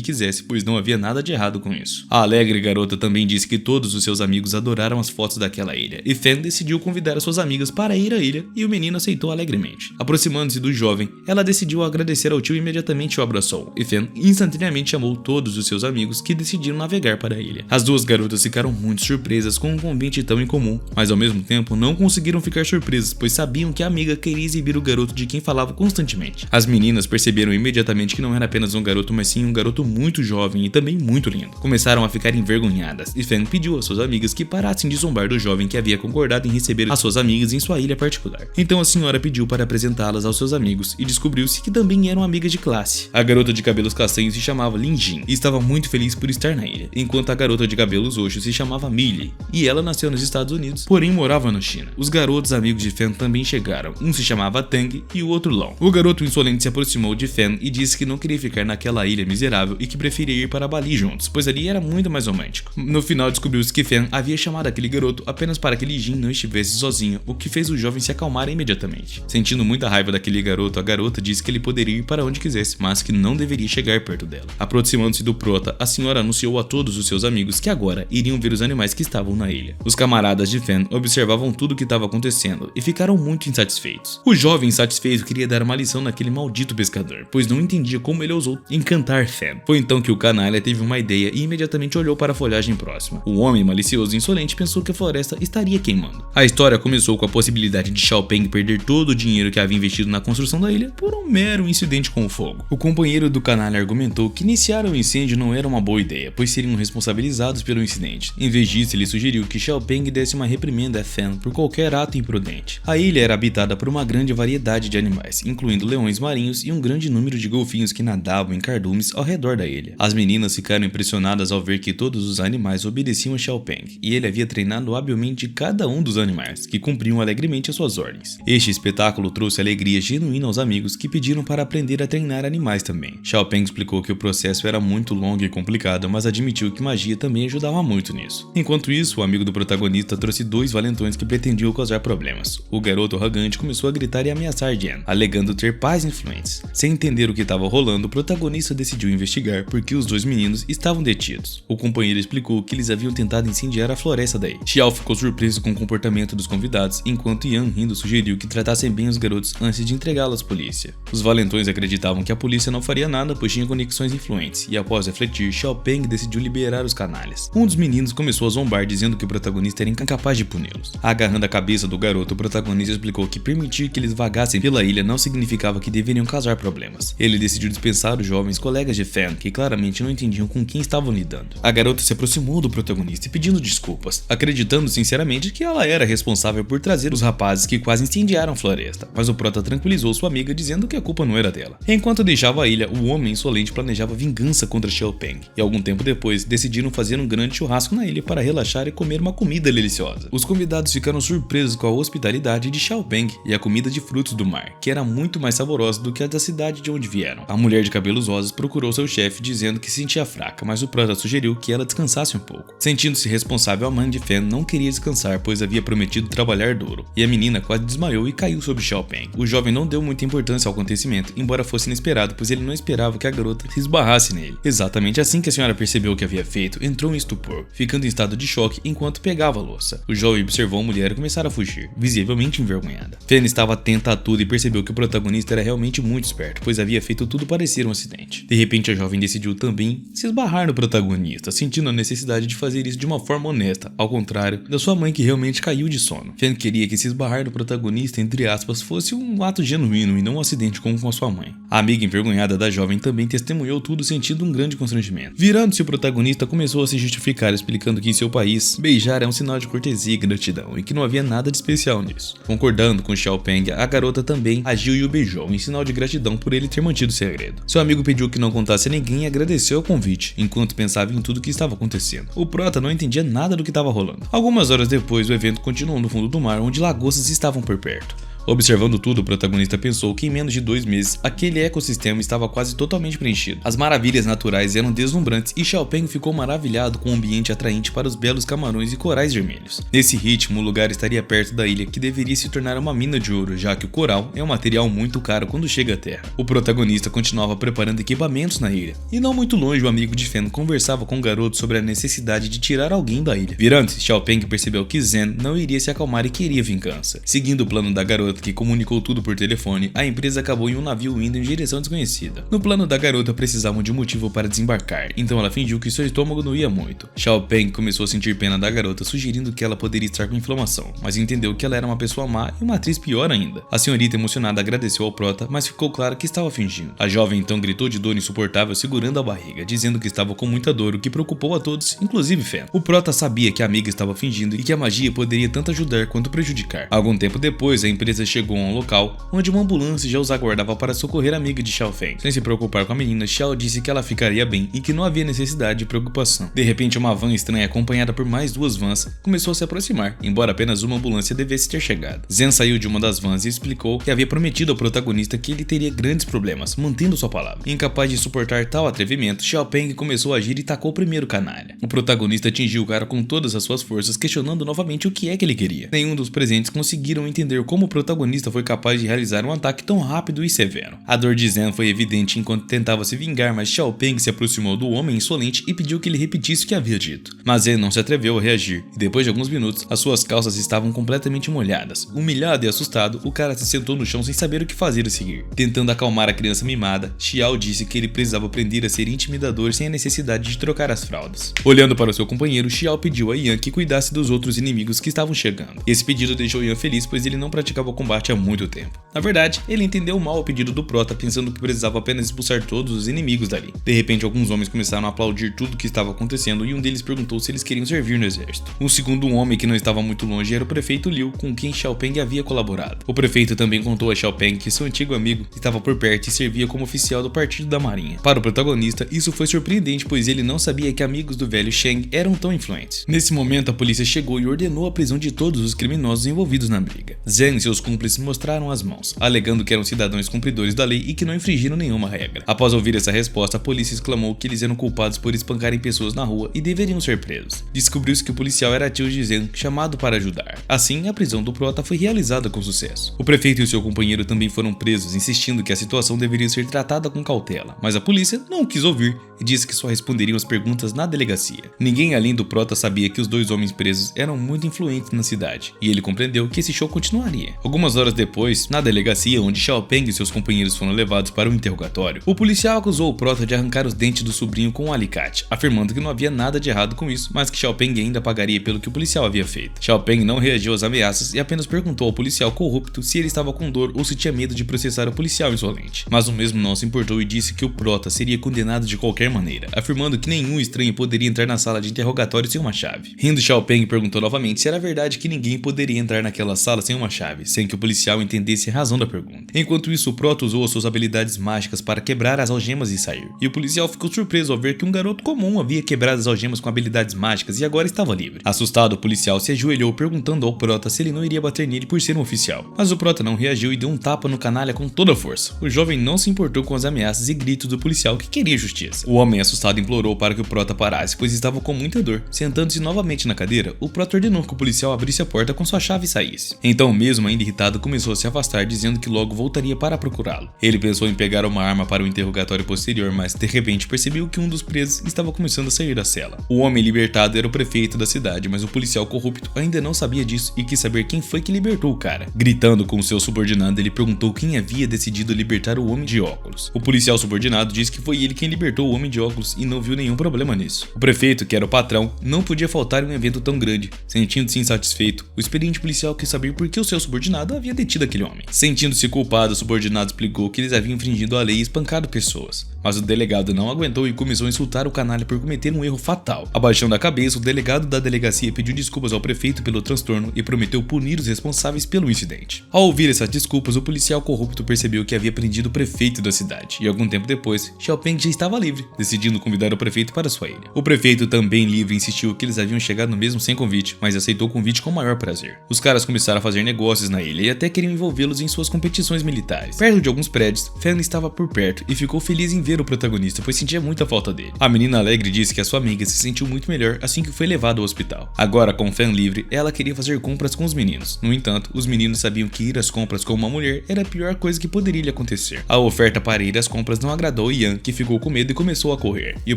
quisesse, pois não havia nada de errado com isso. A alegre garota também disse que todos os seus amigos adoraram as fotos daquela ilha, e Fan decidiu convidar as suas amigas para ir à ilha e o menino aceitou alegremente. Aproximando-se do jovem, ela decidiu agradecer ao tio e imediatamente o abraçou, e Fan instantaneamente chamou todos os seus amigos que decidiram navegar para a ilha. As duas garotas ficaram muito surpresas com um convite tão incomum, mas ao mesmo tempo não conseguiram ficar surpresas, pois sabiam que a amiga queria exibir o garoto de quem falava constantemente. As meninas perceberam imediatamente que não era apenas um garoto, mas sim um garoto muito jovem e também muito lindo. Começaram a ficar envergonhadas, e Fan pediu às suas amigas que parassem de zombar do jovem que havia concordado em receber as suas amigas em sua ilha particular. Então a senhora pediu para apresentá-las aos seus amigos e descobriu-se que também eram amigas de classe. A garota de cabelos castanhos se chamava Lin Jin e estava muito feliz por estar na ilha, enquanto a garota de cabelos roxos se chamava Millie e ela nasceu nos Estados Unidos, porém morava na China. Os garotos amigos de Fan também chegaram, um se chamava Tang e o outro Long. O garoto insolente se aproximou de Fan e disse que não queria ficar naquela ilha miserável e que preferia ir para Bali juntos, pois ali era muito mais romântico. No final descobriu-se que Fan havia chamado aquele garoto apenas para que Li Jin não estivesse sozinho, o que fez o jovem se acalmar imediatamente. Sentindo muita raiva daquele garoto, a garota disse que ele poderia ir para onde quisesse, mas que não deveria chegar perto dela. Aproximando-se do Prota, a senhora anunciou a todos os seus amigos que agora iriam ver os animais que estavam na ilha. Os camaradas de Fan observavam tudo o que estava acontecendo e ficaram muito insatisfeitos. O jovem insatisfeito queria dar uma lição naquele maldito pescador, pois não entendia como ele ousou encantar Fan. Foi então que o canalha teve uma ideia e imediatamente olhou para a folhagem próxima. O homem malicioso e insolente pensou que a floresta estaria queimando. A história começou com a possibilidade de Xiao Peng perder todo o dinheiro que havia investido na construção da ilha por um mero incidente com o fogo. O companheiro do canalha argumentou que iniciar o incêndio não era uma boa ideia, pois seriam responsabilizados pelo incidente. Em vez disso, ele sugeriu que Xiao Peng desse uma reprimenda a Fan por qualquer ato imprudente. A ilha era habitada por uma grande variedade de animais, incluindo leões marinhos e um grande número de golfinhos que nadavam em cardumes ao redor da ilha. As meninas ficaram impressionadas ao ver que todos os animais obedeciam a Xiao Peng, e ele havia treinado habilmente cada um dos animais, que cumpriam alegremente as suas ordens. Este espetáculo trouxe alegria genuína aos amigos que pediram para aprender a treinar animais também. Xiao Peng explicou que o processo era muito longo e complicado, mas admitiu que magia também ajudava muito nisso. Enquanto isso, o amigo do protagonista trouxe dois valentões que pretendiam causar problemas. O garoto arrogante começou a gritar e ameaçar Jen, alegando ter pais influentes. Sem entender o que estava rolando, o protagonista decidiu investigar porque os dois meninos estavam detidos. O companheiro explicou que eles haviam tentado incendiar a floresta daí. Xiao ficou surpreso com o comportamento dos convidados, enquanto Yan, rindo, sugeriu que tratassem bem os garotos antes de entregá-los à polícia. Os valentões acreditavam que a polícia não faria nada, pois tinha conexões influentes, e após refletir, Xiao Peng decidiu liberar os canalhas. Um dos meninos começou a zombar, dizendo que o protagonista era incapaz de puni-los. Agarrando a cabeça do garoto, o protagonista explicou que permitir que eles vagassem pela ilha não significava que deveriam causar problemas. Ele decidiu dispensar os jovens colegas de Fan, que claramente não entendiam com quem estavam lidando. A garota se aproximou do protagonista e pedindo desculpas, acreditando sinceramente que ela era responsável por trazer os rapazes que quase incendiaram a floresta, mas o prota tranquilizou sua amiga dizendo que a culpa não era dela. Enquanto deixava a ilha, o homem insolente planejava vingança vingança contra Xiaopeng, e algum tempo depois decidiram fazer um grande churrasco na ilha para relaxar e comer uma comida deliciosa. Os convidados ficaram surpresos com a hospitalidade de Xiaopeng e a comida de frutos do mar, que era muito mais saborosa do que a da cidade de onde vieram. A mulher de cabelos rosas procurou seu chefe dizendo que se sentia fraca, mas o prota sugeriu que ela descansasse um pouco. Sentindo-se responsável, a mãe de Fan não queria descansar, pois havia prometido trabalhar duro, e a menina quase desmaiou e caiu sobre Xiaopeng. O jovem não deu muita importância ao acontecimento, embora fosse inesperado, pois ele não esperava que a garota se esbarrasse nele. Exatamente assim que a senhora percebeu o que havia feito, entrou em estupor, ficando em estado de choque enquanto pegava a louça. O jovem observou a mulher começar a fugir, visivelmente envergonhada. Fan estava atenta a tudo e percebeu que o protagonista era realmente muito esperto, pois havia feito tudo parecer um acidente. De repente, a jovem decidiu também se esbarrar no protagonista, sentindo a necessidade de fazer isso de uma forma honesta, ao contrário da sua mãe que realmente caiu de sono. Fan queria que se esbarrar no protagonista, entre aspas, fosse um ato genuíno e não um acidente como com a sua mãe. A amiga envergonhada da jovem também testemunhou tudo, sentindo um grande constrangimento. Virando-se, o protagonista começou a se justificar, explicando que em seu país, beijar é um sinal de cortesia e gratidão, e que não havia nada de especial nisso. Concordando com Xiaopeng, a garota também agiu e o beijou, em sinal de gratidão por ele ter mantido o segredo. Seu amigo pediu que não contasse a ninguém e agradeceu o convite, enquanto pensava em tudo o que estava acontecendo. O prota não entendia nada do que estava rolando. Algumas horas depois, o evento continuou no fundo do mar, onde lagostas estavam por perto. Observando tudo, o protagonista pensou que em menos de 2 meses, aquele ecossistema estava quase totalmente preenchido. As maravilhas naturais eram deslumbrantes e Xiaopeng ficou maravilhado com o ambiente atraente para os belos camarões e corais vermelhos. Nesse ritmo, o lugar estaria perto da ilha, que deveria se tornar uma mina de ouro, já que o coral é um material muito caro quando chega à Terra. O protagonista continuava preparando equipamentos na ilha, e não muito longe o amigo de Fan conversava com o garoto sobre a necessidade de tirar alguém da ilha. Virando-se, Xiaopeng percebeu que Zen não iria se acalmar e queria vingança. Seguindo o plano da garota, que comunicou tudo por telefone, a empresa acabou em um navio indo em direção desconhecida. No plano da garota, precisavam de um motivo para desembarcar, então ela fingiu que seu estômago não ia muito. Xiaopeng começou a sentir pena da garota, sugerindo que ela poderia estar com inflamação, mas entendeu que ela era uma pessoa má e uma atriz pior ainda. A senhorita emocionada agradeceu ao prota, mas ficou claro que estava fingindo. A jovem então gritou de dor insuportável, segurando a barriga, dizendo que estava com muita dor, o que preocupou a todos, inclusive Fan. O prota sabia que a amiga estava fingindo e que a magia poderia tanto ajudar quanto prejudicar. Algum tempo depois, a empresa chegou a um local onde uma ambulância já os aguardava para socorrer a amiga de Xiaopeng. Sem se preocupar com a menina, Xiao disse que ela ficaria bem e que não havia necessidade de preocupação. De repente, uma van estranha, acompanhada por mais 2 vans, começou a se aproximar, embora apenas uma ambulância devesse ter chegado. Zen saiu de uma das vans e explicou que havia prometido ao protagonista que ele teria grandes problemas, mantendo sua palavra. Incapaz de suportar tal atrevimento, Xiaopeng começou a agir e tacou o primeiro canalha. O protagonista atingiu o cara com todas as suas forças, questionando novamente o que é que ele queria. Nenhum dos presentes conseguiram entender como o protagonista foi capaz de realizar um ataque tão rápido e severo. A dor de Zen foi evidente enquanto tentava se vingar, mas Xiaopeng se aproximou do homem insolente e pediu que ele repetisse o que havia dito. Mas Zen não se atreveu a reagir, e depois de alguns minutos, as suas calças estavam completamente molhadas. Humilhado e assustado, o cara se sentou no chão sem saber o que fazer a seguir. Tentando acalmar a criança mimada, Xiao disse que ele precisava aprender a ser intimidador sem a necessidade de trocar as fraldas. Olhando para o seu companheiro, Xiao pediu a Yan que cuidasse dos outros inimigos que estavam chegando. Esse pedido deixou Yan feliz, pois ele não praticava o combate há muito tempo. Na verdade, ele entendeu mal o pedido do prota, pensando que precisava apenas expulsar todos os inimigos dali. De repente, alguns homens começaram a aplaudir tudo o que estava acontecendo e um deles perguntou se eles queriam servir no exército. Um segundo homem que não estava muito longe era o prefeito Liu, com quem Xiaopeng havia colaborado. O prefeito também contou a Xiaopeng que seu antigo amigo estava por perto e servia como oficial do partido da marinha. Para o protagonista, isso foi surpreendente, pois ele não sabia que amigos do velho Sheng eram tão influentes. Nesse momento, a polícia chegou e ordenou a prisão de todos os criminosos envolvidos na briga. Zen e seus cúmplices mostraram as mãos, alegando que eram cidadãos cumpridores da lei e que não infringiram nenhuma regra. Após ouvir essa resposta, a polícia exclamou que eles eram culpados por espancarem pessoas na rua e deveriam ser presos. Descobriu-se que o policial era tio de Zen, chamado para ajudar. Assim, a prisão do prota foi realizada com sucesso. O prefeito e seu companheiro também foram presos, insistindo que a situação deveria ser tratada com cautela, mas a polícia não quis ouvir e disse que só responderiam as perguntas na delegacia. Ninguém além do prota sabia que os 2 homens presos eram muito influentes na cidade, e ele compreendeu que esse show continuaria. Algumas horas depois, na delegacia onde Xiaopeng e seus companheiros foram levados para o interrogatório, o policial acusou o prota de arrancar os dentes do sobrinho com um alicate, afirmando que não havia nada de errado com isso, mas que Xiaopeng ainda pagaria pelo que o policial havia feito. Xiaopeng não reagiu às ameaças e apenas perguntou ao policial corrupto se ele estava com dor ou se tinha medo de processar o policial insolente. Mas o mesmo não se importou e disse que o prota seria condenado de qualquer maneira, afirmando que nenhum estranho poderia entrar na sala de interrogatório sem uma chave. Rindo, Xiaopeng perguntou novamente se era verdade que ninguém poderia entrar naquela sala sem uma chave, sem sem que o policial entendesse a razão da pergunta. Enquanto isso, o Prota usou as suas habilidades mágicas para quebrar as algemas e sair. E o policial ficou surpreso ao ver que um garoto comum havia quebrado as algemas com habilidades mágicas e agora estava livre. Assustado, o policial se ajoelhou perguntando ao Prota se ele não iria bater nele por ser um oficial. Mas o Prota não reagiu e deu um tapa no canalha com toda a força. O jovem não se importou com as ameaças e gritos do policial que queria justiça. O homem assustado implorou para que o Prota parasse, pois estava com muita dor. Sentando-se novamente na cadeira, o Prota ordenou que o policial abrisse a porta com sua chave e saísse. Então, mesmo ainda irritado, começou a se afastar, dizendo que logo voltaria para procurá-lo. Ele pensou em pegar uma arma para o interrogatório posterior, mas de repente percebeu que um dos presos estava começando a sair da cela. O homem libertado era o prefeito da cidade, mas o policial corrupto ainda não sabia disso e quis saber quem foi que libertou o cara. Gritando com seu subordinado, ele perguntou quem havia decidido libertar o homem de óculos. O policial subordinado disse que foi ele quem libertou o homem de óculos e não viu nenhum problema nisso. O prefeito, que era o patrão, não podia faltar em um evento tão grande. Sentindo-se insatisfeito, o experiente policial quis saber por que o seu subordinado havia detido aquele homem. Sentindo-se culpado, o subordinado explicou que eles haviam infringido a lei e espancado pessoas. Mas o delegado não aguentou e começou a insultar o canalha por cometer um erro fatal. Abaixando a cabeça, o delegado da delegacia pediu desculpas ao prefeito pelo transtorno e prometeu punir os responsáveis pelo incidente. Ao ouvir essas desculpas, o policial corrupto percebeu que havia prendido o prefeito da cidade, e algum tempo depois, Xiao Peng já estava livre, decidindo convidar o prefeito para sua ilha. O prefeito, também livre, insistiu que eles haviam chegado mesmo sem convite, mas aceitou o convite com o maior prazer. Os caras começaram a fazer negócios na ilha e até queriam envolvê-los em suas competições militares. Perto de alguns prédios, Fan estava por perto e ficou feliz em ver o protagonista, pois sentia muita falta dele. A menina alegre disse que a sua amiga se sentiu muito melhor assim que foi levada ao hospital. Agora, com Fan livre, ela queria fazer compras com os meninos. No entanto, os meninos sabiam que ir às compras com uma mulher era a pior coisa que poderia lhe acontecer. A oferta para ir às compras não agradou Yan, que ficou com medo e começou a correr. E o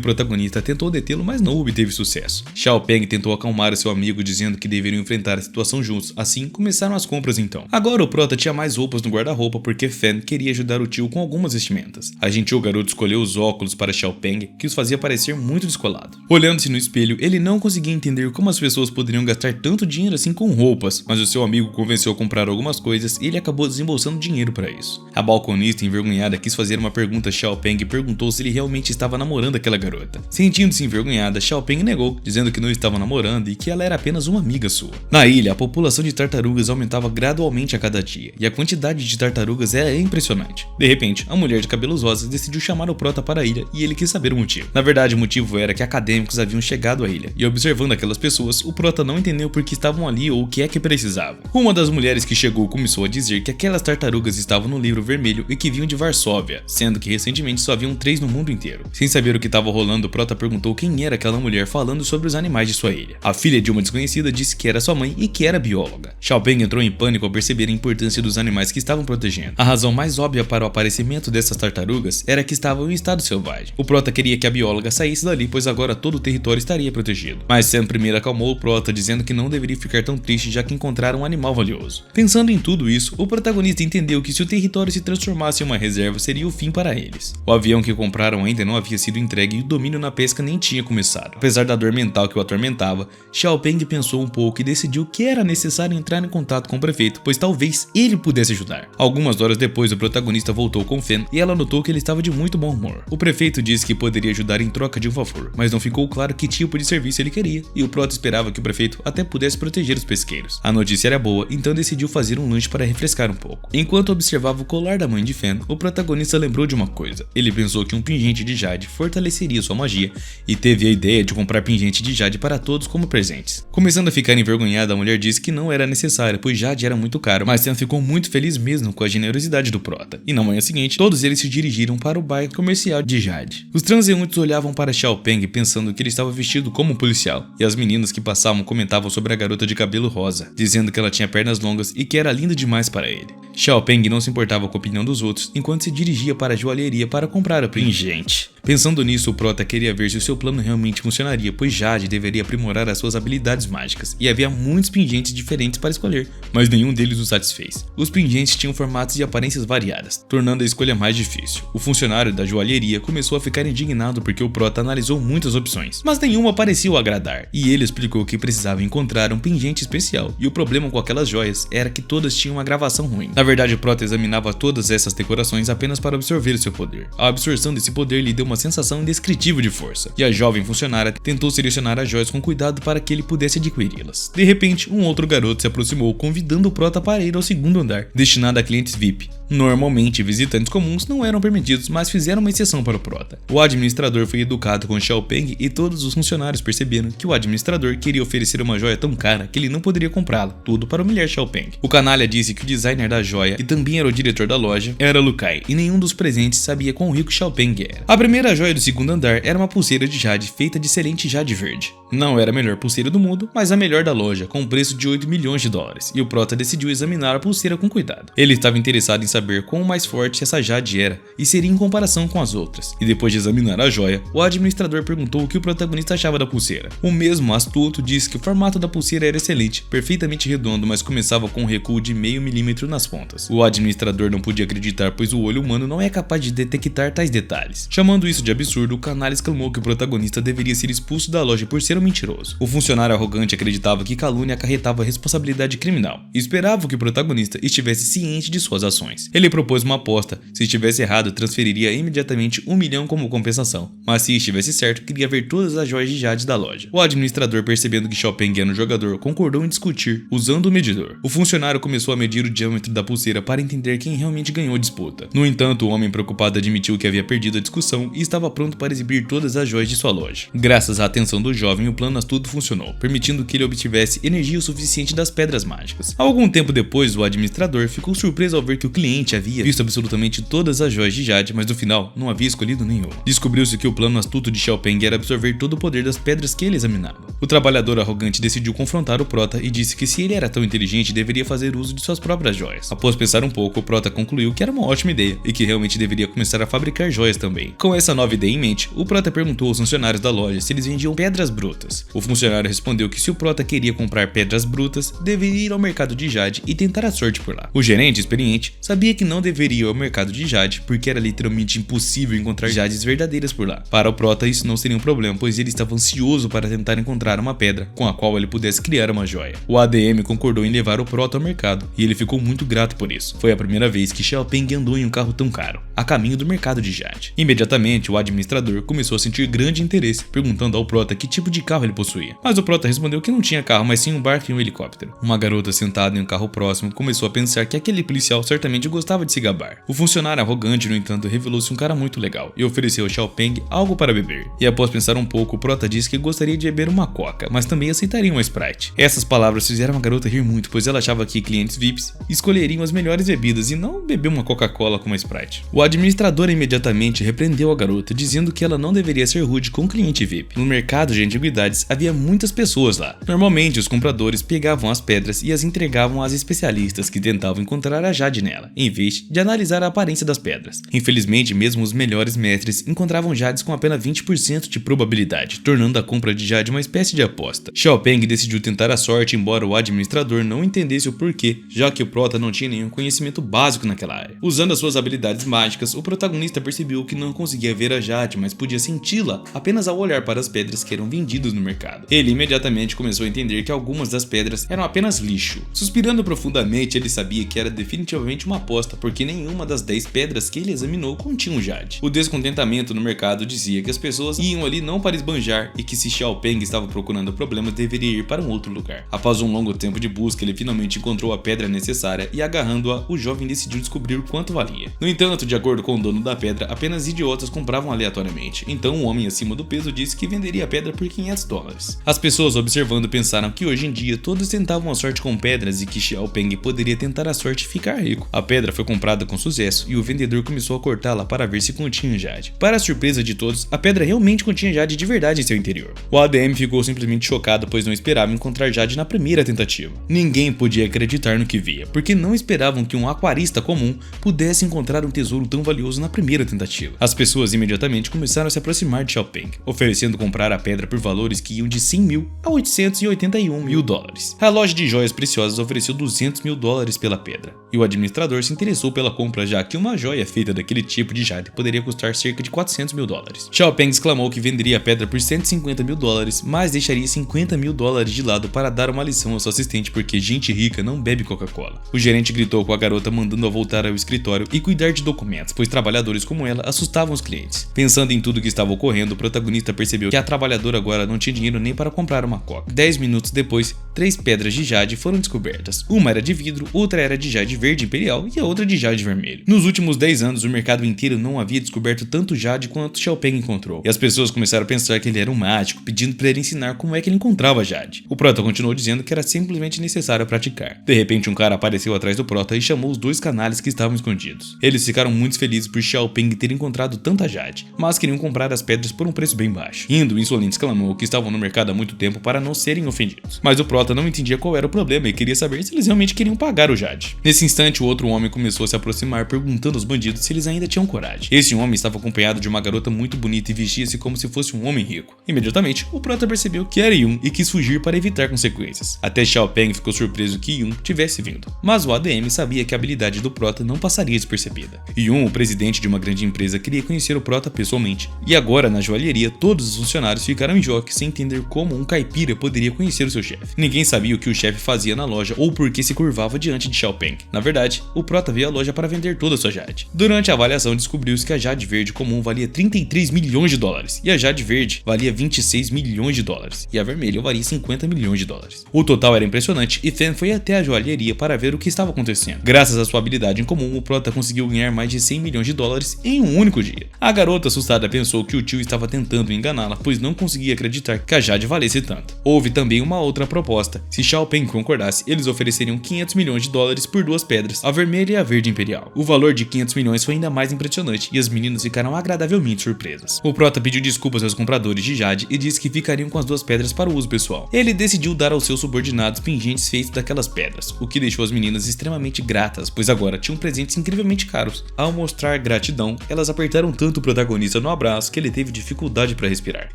protagonista tentou detê-lo, mas não obteve sucesso. Xiao Peng tentou acalmar seu amigo, dizendo que deveriam enfrentar a situação juntos. Assim, começaram as compras então. Agora o Prota tinha mais roupas no guarda-roupa porque Fan queria ajudar o tio com algumas vestimentas. A gentil garoto escolheu os óculos para Xiao Peng, que os fazia parecer muito descolado. Olhando-se no espelho, ele não conseguia entender como as pessoas poderiam gastar tanto dinheiro assim com roupas, mas o seu amigo convenceu a comprar algumas coisas e ele acabou desembolsando dinheiro para isso. A balconista, envergonhada, quis fazer uma pergunta a Xiao Peng e perguntou se ele realmente estava namorando aquela garota. Sentindo-se envergonhada, Xiao Peng negou, dizendo que não estava namorando e que ela era apenas uma amiga sua. Na ilha, a população de tartarugas aumentava gradualmente a cada dia, e a quantidade de tartarugas era impressionante. De repente, a mulher de cabelos rosas decidiu chamar o Prota para a ilha e ele quis saber o motivo. Na verdade, o motivo era que acadêmicos haviam chegado à ilha, e observando aquelas pessoas, o Prota não entendeu por que estavam ali ou o que é que precisavam. Uma das mulheres que chegou começou a dizer que aquelas tartarugas estavam no livro vermelho e que vinham de Varsóvia, sendo que recentemente só haviam 3 no mundo inteiro. Sem saber o que estava rolando, o Prota perguntou quem era aquela mulher falando sobre os animais de sua ilha. A filha de uma desconhecida disse que era sua mãe e que era bióloga. Xiao Peng entrou em pânico ao perceber a importância dos animais que estavam protegendo. A razão mais óbvia para o aparecimento dessas tartarugas era que estavam em estado selvagem. O Prota queria que a bióloga saísse dali, pois agora todo o território estaria protegido. Mas Sam primeiro acalmou o Prota, dizendo que não deveria ficar tão triste já que encontraram um animal valioso. Pensando em tudo isso, o protagonista entendeu que se o território se transformasse em uma reserva seria o fim para eles. O avião que compraram ainda não havia sido entregue e o domínio na pesca nem tinha começado. Apesar da dor mental que o atormentava, Xiao Peng pensou um pouco e decidiu que era necessário entrar em contato com o prefeito, pois talvez ele pudesse ajudar. Algumas horas depois, o protagonista voltou com Fan e ela notou que ele estava de muito bom humor. O prefeito disse que poderia ajudar em troca de um favor, mas não ficou claro que tipo de serviço ele queria, e o Prota esperava que o prefeito até pudesse proteger os pesqueiros. A notícia era boa, então decidiu fazer um lanche para refrescar um pouco. Enquanto observava o colar da mãe de Fan, o protagonista lembrou de uma coisa. Ele pensou que um pingente de jade fortaleceria sua magia e teve a ideia de comprar pingente de jade para todos como presentes. Começando a ficar envergonhada, a mulher disse que não era necessário, pois jade era muito caro, mas Sam ficou muito feliz mesmo com a generosidade do Prota. E na manhã seguinte, todos eles se dirigiram para o bairro comercial de Jade. Os transeuntes olhavam para Xiao Peng pensando que ele estava vestido como um policial, e as meninas que passavam comentavam sobre a garota de cabelo rosa, dizendo que ela tinha pernas longas e que era linda demais para ele. Xiao Peng não se importava com a opinião dos outros enquanto se dirigia para a joalheria para comprar o pingente. Pensando nisso, o Prota queria ver se o seu plano realmente funcionaria, pois Jade deveria aprimorar as suas habilidades mágicas, e havia muitos pingentes diferentes para escolher, mas nenhum deles o satisfez. Os pingentes tinham formatos e aparências variadas, tornando a escolha mais difícil. O funcionário da joalheria começou a ficar indignado porque o Prota analisou muitas opções, mas nenhuma parecia o agradar, e ele explicou que precisava encontrar um pingente especial, e o problema com aquelas joias era que todas tinham uma gravação ruim. Na verdade, o Prota examinava todas essas decorações apenas para absorver seu poder. A absorção desse poder lhe deu uma sensação indescritível de força, e a jovem funcionária tentou selecionar as joias com cuidado para que ele pudesse adquiri-las. De repente, um outro garoto se aproximou, convidando o Prota porta para ir ao segundo andar, destinado a clientes VIP. Normalmente, visitantes comuns não eram permitidos, mas fizeram uma exceção para o prota. O administrador foi educado com Xiaopeng e todos os funcionários perceberam que o administrador queria oferecer uma joia tão cara que ele não poderia comprá-la, tudo para humilhar Xiaopeng. O canalha disse que o designer da joia, que também era o diretor da loja, era Lu Kai, e nenhum dos presentes sabia quão rico Xiaopeng era. A primeira joia do segundo andar era uma pulseira de jade feita de excelente jade verde. Não era a melhor pulseira do mundo, mas a melhor da loja, com um preço de 8 milhões de dólares, e o prota decidiu examinar a pulseira com cuidado. Ele estava interessado em saber quão mais forte essa jade era e seria em comparação com as outras. E depois de examinar a joia, o administrador perguntou o que o protagonista achava da pulseira. O mesmo astuto disse que o formato da pulseira era excelente, perfeitamente redondo, mas começava com um recuo de meio milímetro nas pontas. O administrador não podia acreditar, pois o olho humano não é capaz de detectar tais detalhes. Chamando isso de absurdo, o canalha exclamou que o protagonista deveria ser expulso da loja por ser um mentiroso. O funcionário arrogante acreditava que calúnia acarretava responsabilidade criminal e esperava que o protagonista estivesse ciente de suas ações. Ele propôs uma aposta: se estivesse errado, transferiria imediatamente 1 milhão como compensação, mas se estivesse certo, queria ver todas as joias de jade da loja. O administrador, percebendo que Xiaopeng era um jogador, concordou em discutir, usando o medidor. O funcionário começou a medir o diâmetro da pulseira para entender quem realmente ganhou a disputa. No entanto, o homem preocupado admitiu que havia perdido a discussão e estava pronto para exibir todas as joias de sua loja. Graças à atenção do jovem, o plano astuto funcionou, permitindo que ele obtivesse energia o suficiente das pedras mágicas. Algum tempo depois, o administrador ficou surpreso ao ver que o cliente havia visto absolutamente todas as joias de jade, mas no final não havia escolhido nenhuma. Descobriu-se que o plano astuto de Xiaopeng era absorver todo o poder das pedras que ele examinava. O trabalhador arrogante decidiu confrontar o prota e disse que se ele era tão inteligente, deveria fazer uso de suas próprias joias. Após pensar um pouco, o prota concluiu que era uma ótima ideia e que realmente deveria começar a fabricar joias também. Com essa nova ideia em mente, o prota perguntou aos funcionários da loja se eles vendiam pedras brutas. O funcionário respondeu que se o prota queria comprar pedras brutas, deveria ir ao mercado de jade e tentar a sorte por lá. O gerente, experiente, sabia que não deveria ir ao mercado de jade porque era literalmente impossível encontrar jades verdadeiras por lá. Para o prota, isso não seria um problema, pois ele estava ansioso para tentar encontrar uma pedra com a qual ele pudesse criar uma joia. O ADM concordou em levar o prota ao mercado e ele ficou muito grato por isso. Foi a primeira vez que Xiaopeng andou em um carro tão caro, a caminho do mercado de jade. Imediatamente, o administrador começou a sentir grande interesse, perguntando ao prota que tipo de carro ele possuía. Mas o prota respondeu que não tinha carro, mas sim um barco e um helicóptero. Uma garota sentada em um carro próximo começou a pensar que aquele policial certamente gostava de se gabar. O funcionário arrogante, no entanto, revelou-se um cara muito legal e ofereceu a Xiaopeng algo para beber. E após pensar um pouco, o prota disse que gostaria de beber uma coca, mas também aceitaria uma Sprite. Essas palavras fizeram a garota rir muito, pois ela achava que clientes VIPs escolheriam as melhores bebidas e não beber uma Coca-Cola com uma Sprite. O administrador imediatamente repreendeu a garota, dizendo que ela não deveria ser rude com o cliente VIP. No mercado de antiguidades havia muitas pessoas lá. Normalmente, os compradores pegavam as pedras e as entregavam às especialistas que tentavam encontrar a jade nela, em vez de analisar a aparência das pedras. Infelizmente, mesmo os melhores mestres encontravam jades com apenas 20% de probabilidade, tornando a compra de jade uma espécie de aposta. Xiaopeng decidiu tentar a sorte, embora o administrador não entendesse o porquê, já que o prota não tinha nenhum conhecimento básico naquela área. Usando as suas habilidades mágicas, o protagonista percebeu que não conseguia ver a jade, mas podia senti-la apenas ao olhar para as pedras que eram vendidas no mercado. Ele imediatamente começou a entender que algumas das pedras eram apenas lixo. Suspirando profundamente, ele sabia que era definitivamente uma aposta, porque nenhuma das 10 pedras que ele examinou continha um jade. O descontentamento no mercado dizia que as pessoas iam ali não para esbanjar e que se Xiaopeng estava procurando problemas, deveria ir para um outro lugar. Após um longo tempo de busca, ele finalmente encontrou a pedra necessária e, agarrando-a, o jovem decidiu descobrir o quanto valia. No entanto, de acordo com o dono da pedra, apenas idiotas compravam aleatoriamente, então um homem acima do peso disse que venderia a pedra por $500. As pessoas observando pensaram que hoje em dia todos tentavam a sorte com pedras e que Xiaopeng poderia tentar a sorte e ficar rico. A pedra foi comprada com sucesso e o vendedor começou a cortá-la para ver se continha jade. Para a surpresa de todos, a pedra realmente continha jade de verdade em seu interior. O ADM ficou simplesmente chocado, pois não esperava encontrar jade na primeira tentativa. Ninguém podia acreditar no que via, porque não esperavam que um aquarista comum pudesse encontrar um tesouro tão valioso na primeira tentativa. As pessoas imediatamente começaram a se aproximar de Xiaopeng, oferecendo comprar a pedra por valores que iam de 100 mil a 881 mil dólares. A loja de joias preciosas ofereceu 200 mil dólares pela pedra, e o administrador se interessou pela compra, já que uma joia feita daquele tipo de jade poderia custar cerca de 400 mil dólares. Xiaopeng exclamou que venderia a pedra por 150 mil dólares, mas deixaria 50 mil dólares de lado para dar uma lição ao seu assistente, porque gente rica não bebe Coca-Cola. O gerente gritou com a garota, mandando-a voltar ao escritório e cuidar de documentos, pois trabalhadores como ela assustavam os clientes. Pensando em tudo que estava ocorrendo, o protagonista percebeu que a trabalhadora agora não tinha dinheiro nem para comprar uma coca. 10 minutos depois, 3 pedras de jade foram descobertas. Uma era de vidro, outra era de jade verde imperial e a outra de jade vermelho. Nos últimos 10 anos, o mercado inteiro não havia descoberto tanto jade quanto Xiaopeng encontrou. E as pessoas começaram a pensar que ele era um mágico, pedindo para ele ensinar como é que ele encontrava jade. O Prota continuou dizendo que era simplesmente necessário praticar. De repente, um cara apareceu atrás do Prota e chamou os 2 canalhas que estavam escondidos. Eles ficaram muito felizes por Xiaopeng ter encontrado tanta jade, mas queriam comprar as pedras por um preço bem baixo. Rindo, o insolente exclamou que estavam no mercado há muito tempo para não serem ofendidos. Mas o Prota não entendia qual era o problema e queria saber se eles realmente queriam pagar o jade. Nesse instante, o outro homem começou a se aproximar, perguntando aos bandidos se eles ainda tinham coragem. Esse homem estava acompanhado de uma garota muito bonita e vestia-se como se fosse um homem rico. Imediatamente, o Prota percebeu que era Yun e quis fugir para evitar consequências. Até Xiaopeng ficou surpreso que Yun tivesse vindo. Mas o ADM sabia que a habilidade do Prota não passaria despercebida. Yun, o presidente de uma grande empresa, queria conhecer o Prota pessoalmente. E agora, na joalheria, todos os funcionários ficaram em choque sem entender como um caipira poderia conhecer o seu chefe. Ninguém sabia o que o chefe fazia na loja ou por que se curvava diante de Xiaopeng. Na verdade, o Prota veio à loja para vender toda a sua jade. Durante a avaliação, descobriu-se que a jade verde comum valia 33 milhões de dólares e a jade verde valia 26 milhões de dólares e a vermelha valia 50 milhões de dólares. O total era impressionante e Fan foi até a joalheria para ver o que estava acontecendo. Graças à sua habilidade em comum, o Prota conseguiu ganhar mais de 100 milhões de dólares em um único dia. A garota assustada pensou que o tio estava tentando enganá-la, pois não conseguia acreditar que a jade valesse tanto. Houve também uma outra proposta. Se Xiaopeng concordasse, eles ofereceriam 500 milhões de dólares por 2 pedras, a vermelha e a verde imperial. O valor de 500 milhões foi ainda mais impressionante e as meninas ficaram agradavelmente surpresas. O Prota pediu desculpas aos compradores de jade e disse que ficariam com as 2 pedras para o uso pessoal. Ele decidiu dar aos seus subordinados pingentes feitos daquelas pedras, o que deixou as meninas extremamente gratas, pois agora tinham presentes incrivelmente caros. Ao mostrar gratidão, elas apertaram tanto o protagonista no abraço que ele teve dificuldade para respirar.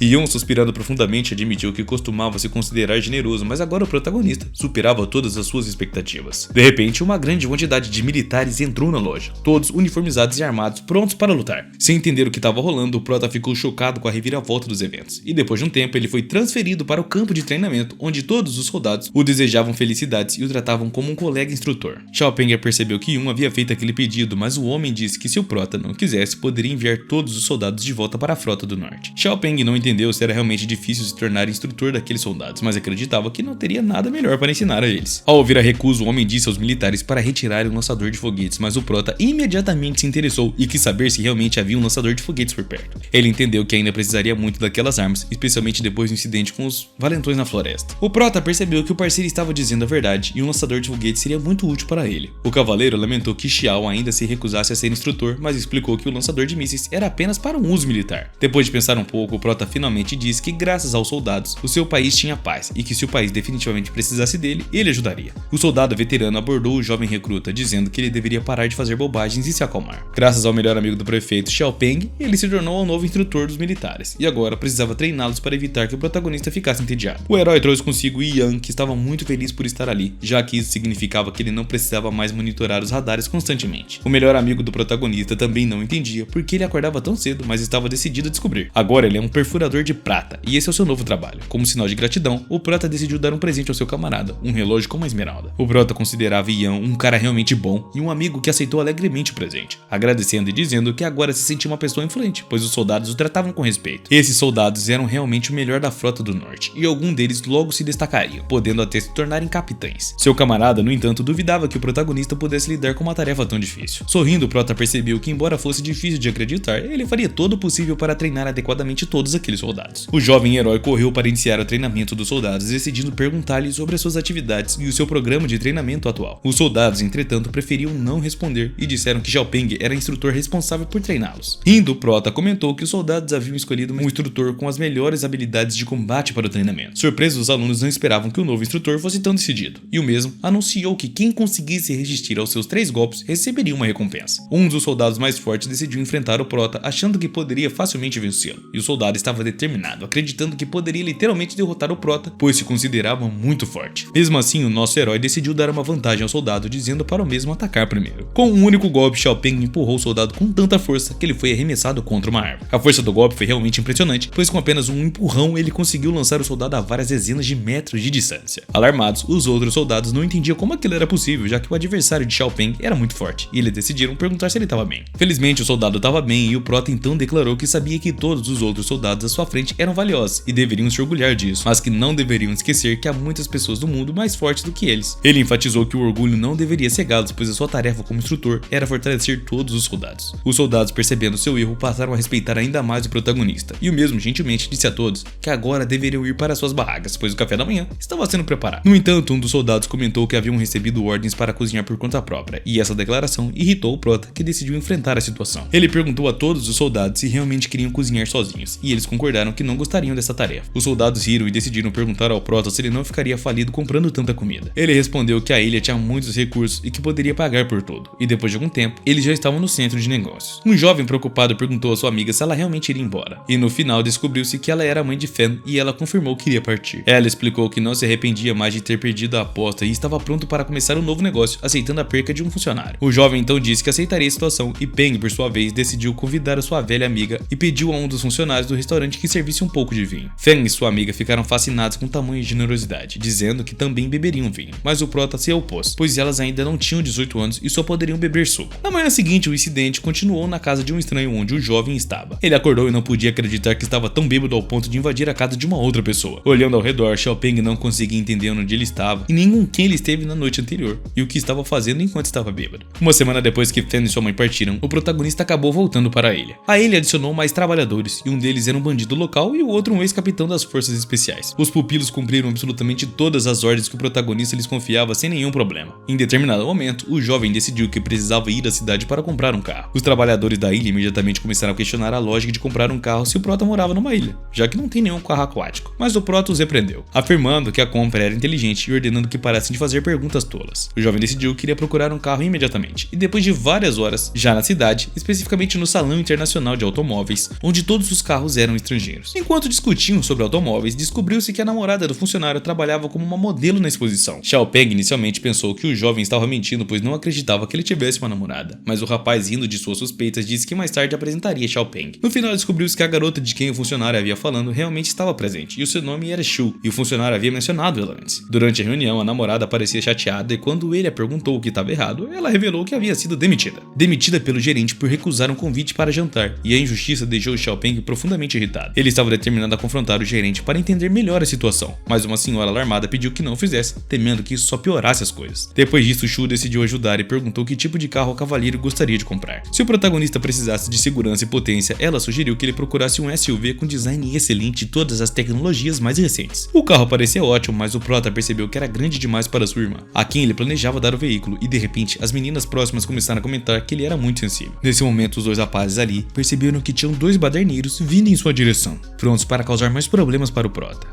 Yun, suspirando profundamente, admitiu que costumava se considerar generoso, mas agora o protagonista superava todas as suas expectativas. De repente, uma grande quantidade de militares entrou na loja, todos uniformizados e armados, prontos para lutar. Sem entender o que estava rolando, o Prota ficou chocado com a reviravolta dos eventos, e depois de um tempo ele foi transferido para o campo de treinamento, onde todos os soldados o desejavam felicidades e o tratavam como um colega instrutor. Xiaopeng percebeu que Yun havia feito aquele pedido, mas o homem disse que se o Prota não quisesse, poderia enviar todos os soldados de volta para a frota do norte. Xiaopeng não entendeu se era realmente difícil se tornar instrutor daqueles soldados, mas acreditava que não teria nada melhor para ensinar a eles. Ao ouvir a recusa, o homem disse aos militares para retirarem o lançador de foguetes, mas o Prota imediatamente se interessou e quis saber se realmente havia um lançador de foguetes por perto. Ele entendeu que ainda precisaria muito daquelas armas, especialmente depois do incidente com os valentões na floresta. O Prota percebeu que o parceiro estava dizendo a verdade e um lançador de foguetes seria muito útil para ele. O cavaleiro lamentou que Xiao ainda se recusasse a ser instrutor, mas explicou que o lançador de mísseis era apenas para um uso militar. Depois de pensar um pouco, o Prota finalmente disse que graças aos soldados, o seu país tinha paz e que se o país definitivamente precisasse dele, ele ajudaria. O soldado veterano abordou o jovem recruta, dizendo que ele deveria parar de fazer bobagens e se acalmar. Graças ao melhor amigo do prefeito, Xiaopeng, ele se tornou o novo instrutor dos militares, e agora precisava treiná-los para evitar que o protagonista ficasse entediado. O herói trouxe consigo Yan, que estava muito feliz por estar ali, já que isso significava que ele não precisava mais monitorar os radares constantemente. O melhor amigo do protagonista também não entendia porque ele acordava tão cedo, mas estava decidido a descobrir. Agora ele é um perfurador de prata, e esse é o seu novo trabalho. Como sinal de gratidão, o Prota decidiu dar um presente ao seu camarada, um relógio com uma esmeralda. O Prota considerava Yan um cara realmente bom e um amigo que aceitou alegremente o presente, agradecendo e dizendo que agora se sentia uma pessoa influente, pois os soldados o tratavam com respeito. Esses soldados eram realmente o melhor da frota do norte, e algum deles logo se destacariam, podendo até se tornarem capitães. Seu camarada, no entanto, duvidava que o protagonista pudesse lidar com uma tarefa tão difícil. Sorrindo, o Prota percebeu que, embora fosse difícil de acreditar, ele faria todo o possível para treinar adequadamente todos aqueles soldados. O jovem herói correu para iniciar o treinamento dos soldados, decidindo perguntar-lhes sobre as suas atividades e o seu programa de treinamento atual. Os soldados, entretanto, preferiam não responder e disseram que Xiaopeng era instrutor responsável por treiná-los. Rindo, o Prota comentou que os soldados haviam escolhido um instrutor com as melhores habilidades de combate para o treinamento. Surpresos, os alunos não esperavam que o novo instrutor fosse tão decidido, e o mesmo anunciou que quem conseguisse resistir aos seus 3 golpes receberia uma recompensa. Um dos soldados mais fortes decidiu enfrentar o Prota, achando que poderia facilmente vencê-lo, e o soldado estava determinado, acreditando que poderia literalmente derrotar o Prota, pois se considerava muito forte. Mesmo assim, o nosso herói decidiu dar uma vantagem ao soldado, dizendo para o mesmo atacar primeiro. Com um único golpe, Xiaopeng empurrou o soldado com tanta força que ele foi arremessado contra uma árvore. A força do golpe foi realmente impressionante, pois com apenas um empurrão ele conseguiu lançar o soldado a várias dezenas de metros de distância. Alarmados, os outros soldados não entendiam como aquilo era possível, já que o adversário de Xiaopeng era muito forte, e eles decidiram perguntar se ele estava bem. Felizmente, o soldado estava bem, e o Prota então declarou que sabia que todos os outros soldados à sua frente eram valiosos delas e deveriam se orgulhar disso, mas que não deveriam esquecer que há muitas pessoas do mundo mais fortes do que eles. Ele enfatizou que o orgulho não deveria cegá-los, pois a sua tarefa como instrutor era fortalecer todos os soldados. Os soldados, percebendo seu erro, passaram a respeitar ainda mais o protagonista, e o mesmo gentilmente disse a todos que agora deveriam ir para suas barracas, pois o café da manhã estava sendo preparado. No entanto, um dos soldados comentou que haviam recebido ordens para cozinhar por conta própria, e essa declaração irritou o prota, que decidiu enfrentar a situação. Ele perguntou a todos os soldados se realmente queriam cozinhar sozinhos, e eles concordaram que não gostariam dessa tarefa. Os soldados riram e decidiram perguntar ao prota se ele não ficaria falido comprando tanta comida. Ele respondeu que a ilha tinha muitos recursos e que poderia pagar por tudo, e depois de algum tempo, eles já estavam no centro de negócios. Um jovem preocupado perguntou a sua amiga se ela realmente iria embora, e no final descobriu-se que ela era a mãe de Fen e ela confirmou que iria partir. Ela explicou que não se arrependia mais de ter perdido a aposta e estava pronto para começar um novo negócio, aceitando a perca de um funcionário. O jovem então disse que aceitaria a situação e Peng, por sua vez, decidiu convidar a sua velha amiga e pediu a um dos funcionários do restaurante que servisse um pouco de vinho. Fen e sua amiga ficaram fascinados com tamanha generosidade, dizendo que também beberiam vinho, mas o prota se opôs, pois elas ainda não tinham 18 anos e só poderiam beber suco. Na manhã seguinte, o incidente continuou na casa de um estranho onde o jovem estava. Ele acordou e não podia acreditar que estava tão bêbado ao ponto de invadir a casa de uma outra pessoa. Olhando ao redor, Xiao Peng não conseguia entender onde ele estava e nem com quem ele esteve na noite anterior e o que estava fazendo enquanto estava bêbado. Uma semana depois que Fen e sua mãe partiram, o protagonista acabou voltando para a ilha. A ilha adicionou mais trabalhadores e um deles era um bandido local e o outro um ex-capitão das forças especiais. Os pupilos cumpriram absolutamente todas as ordens que o protagonista lhes confiava sem nenhum problema. Em determinado momento, o jovem decidiu que precisava ir à cidade para comprar um carro. Os trabalhadores da ilha imediatamente começaram a questionar a lógica de comprar um carro se o prota morava numa ilha, já que não tem nenhum carro aquático. Mas o prota os repreendeu, afirmando que a compra era inteligente e ordenando que parassem de fazer perguntas tolas. O jovem decidiu que iria procurar um carro imediatamente, e depois de várias horas, já na cidade, especificamente no Salão Internacional de Automóveis, onde todos os carros eram estrangeiros. Enquanto discutiam sobre automóveis, descobriu-se que a namorada do funcionário trabalhava como uma modelo na exposição. Xiao Peng inicialmente pensou que o jovem estava mentindo, pois não acreditava que ele tivesse uma namorada, mas o rapaz, rindo de suas suspeitas, disse que mais tarde apresentaria Xiao Peng. No final, descobriu-se que a garota de quem o funcionário havia falando realmente estava presente, e o seu nome era Shu, e o funcionário havia mencionado ela antes. Durante a reunião, a namorada parecia chateada e quando ele a perguntou o que estava errado, ela revelou que havia sido demitida. Demitida pelo gerente por recusar um convite para jantar, e a injustiça deixou Xiao Peng profundamente irritado. Ele estava determinado a confrontar o gerente para entender melhor a situação, mas uma senhora alarmada pediu que não o fizesse, temendo que isso só piorasse as coisas. Depois disso, Shu decidiu ajudar e perguntou que tipo de carro o cavalheiro gostaria de comprar. Se o protagonista precisasse de segurança e potência, ela sugeriu que ele procurasse um SUV com design excelente e todas as tecnologias mais recentes. O carro parecia ótimo, mas o prota percebeu que era grande demais para sua irmã, a quem ele planejava dar o veículo, e de repente as meninas próximas começaram a comentar que ele era muito sensível. Nesse momento, os dois rapazes ali perceberam que tinham dois baderneiros vindo em sua direção, prontos para causar mais problemas para o prota.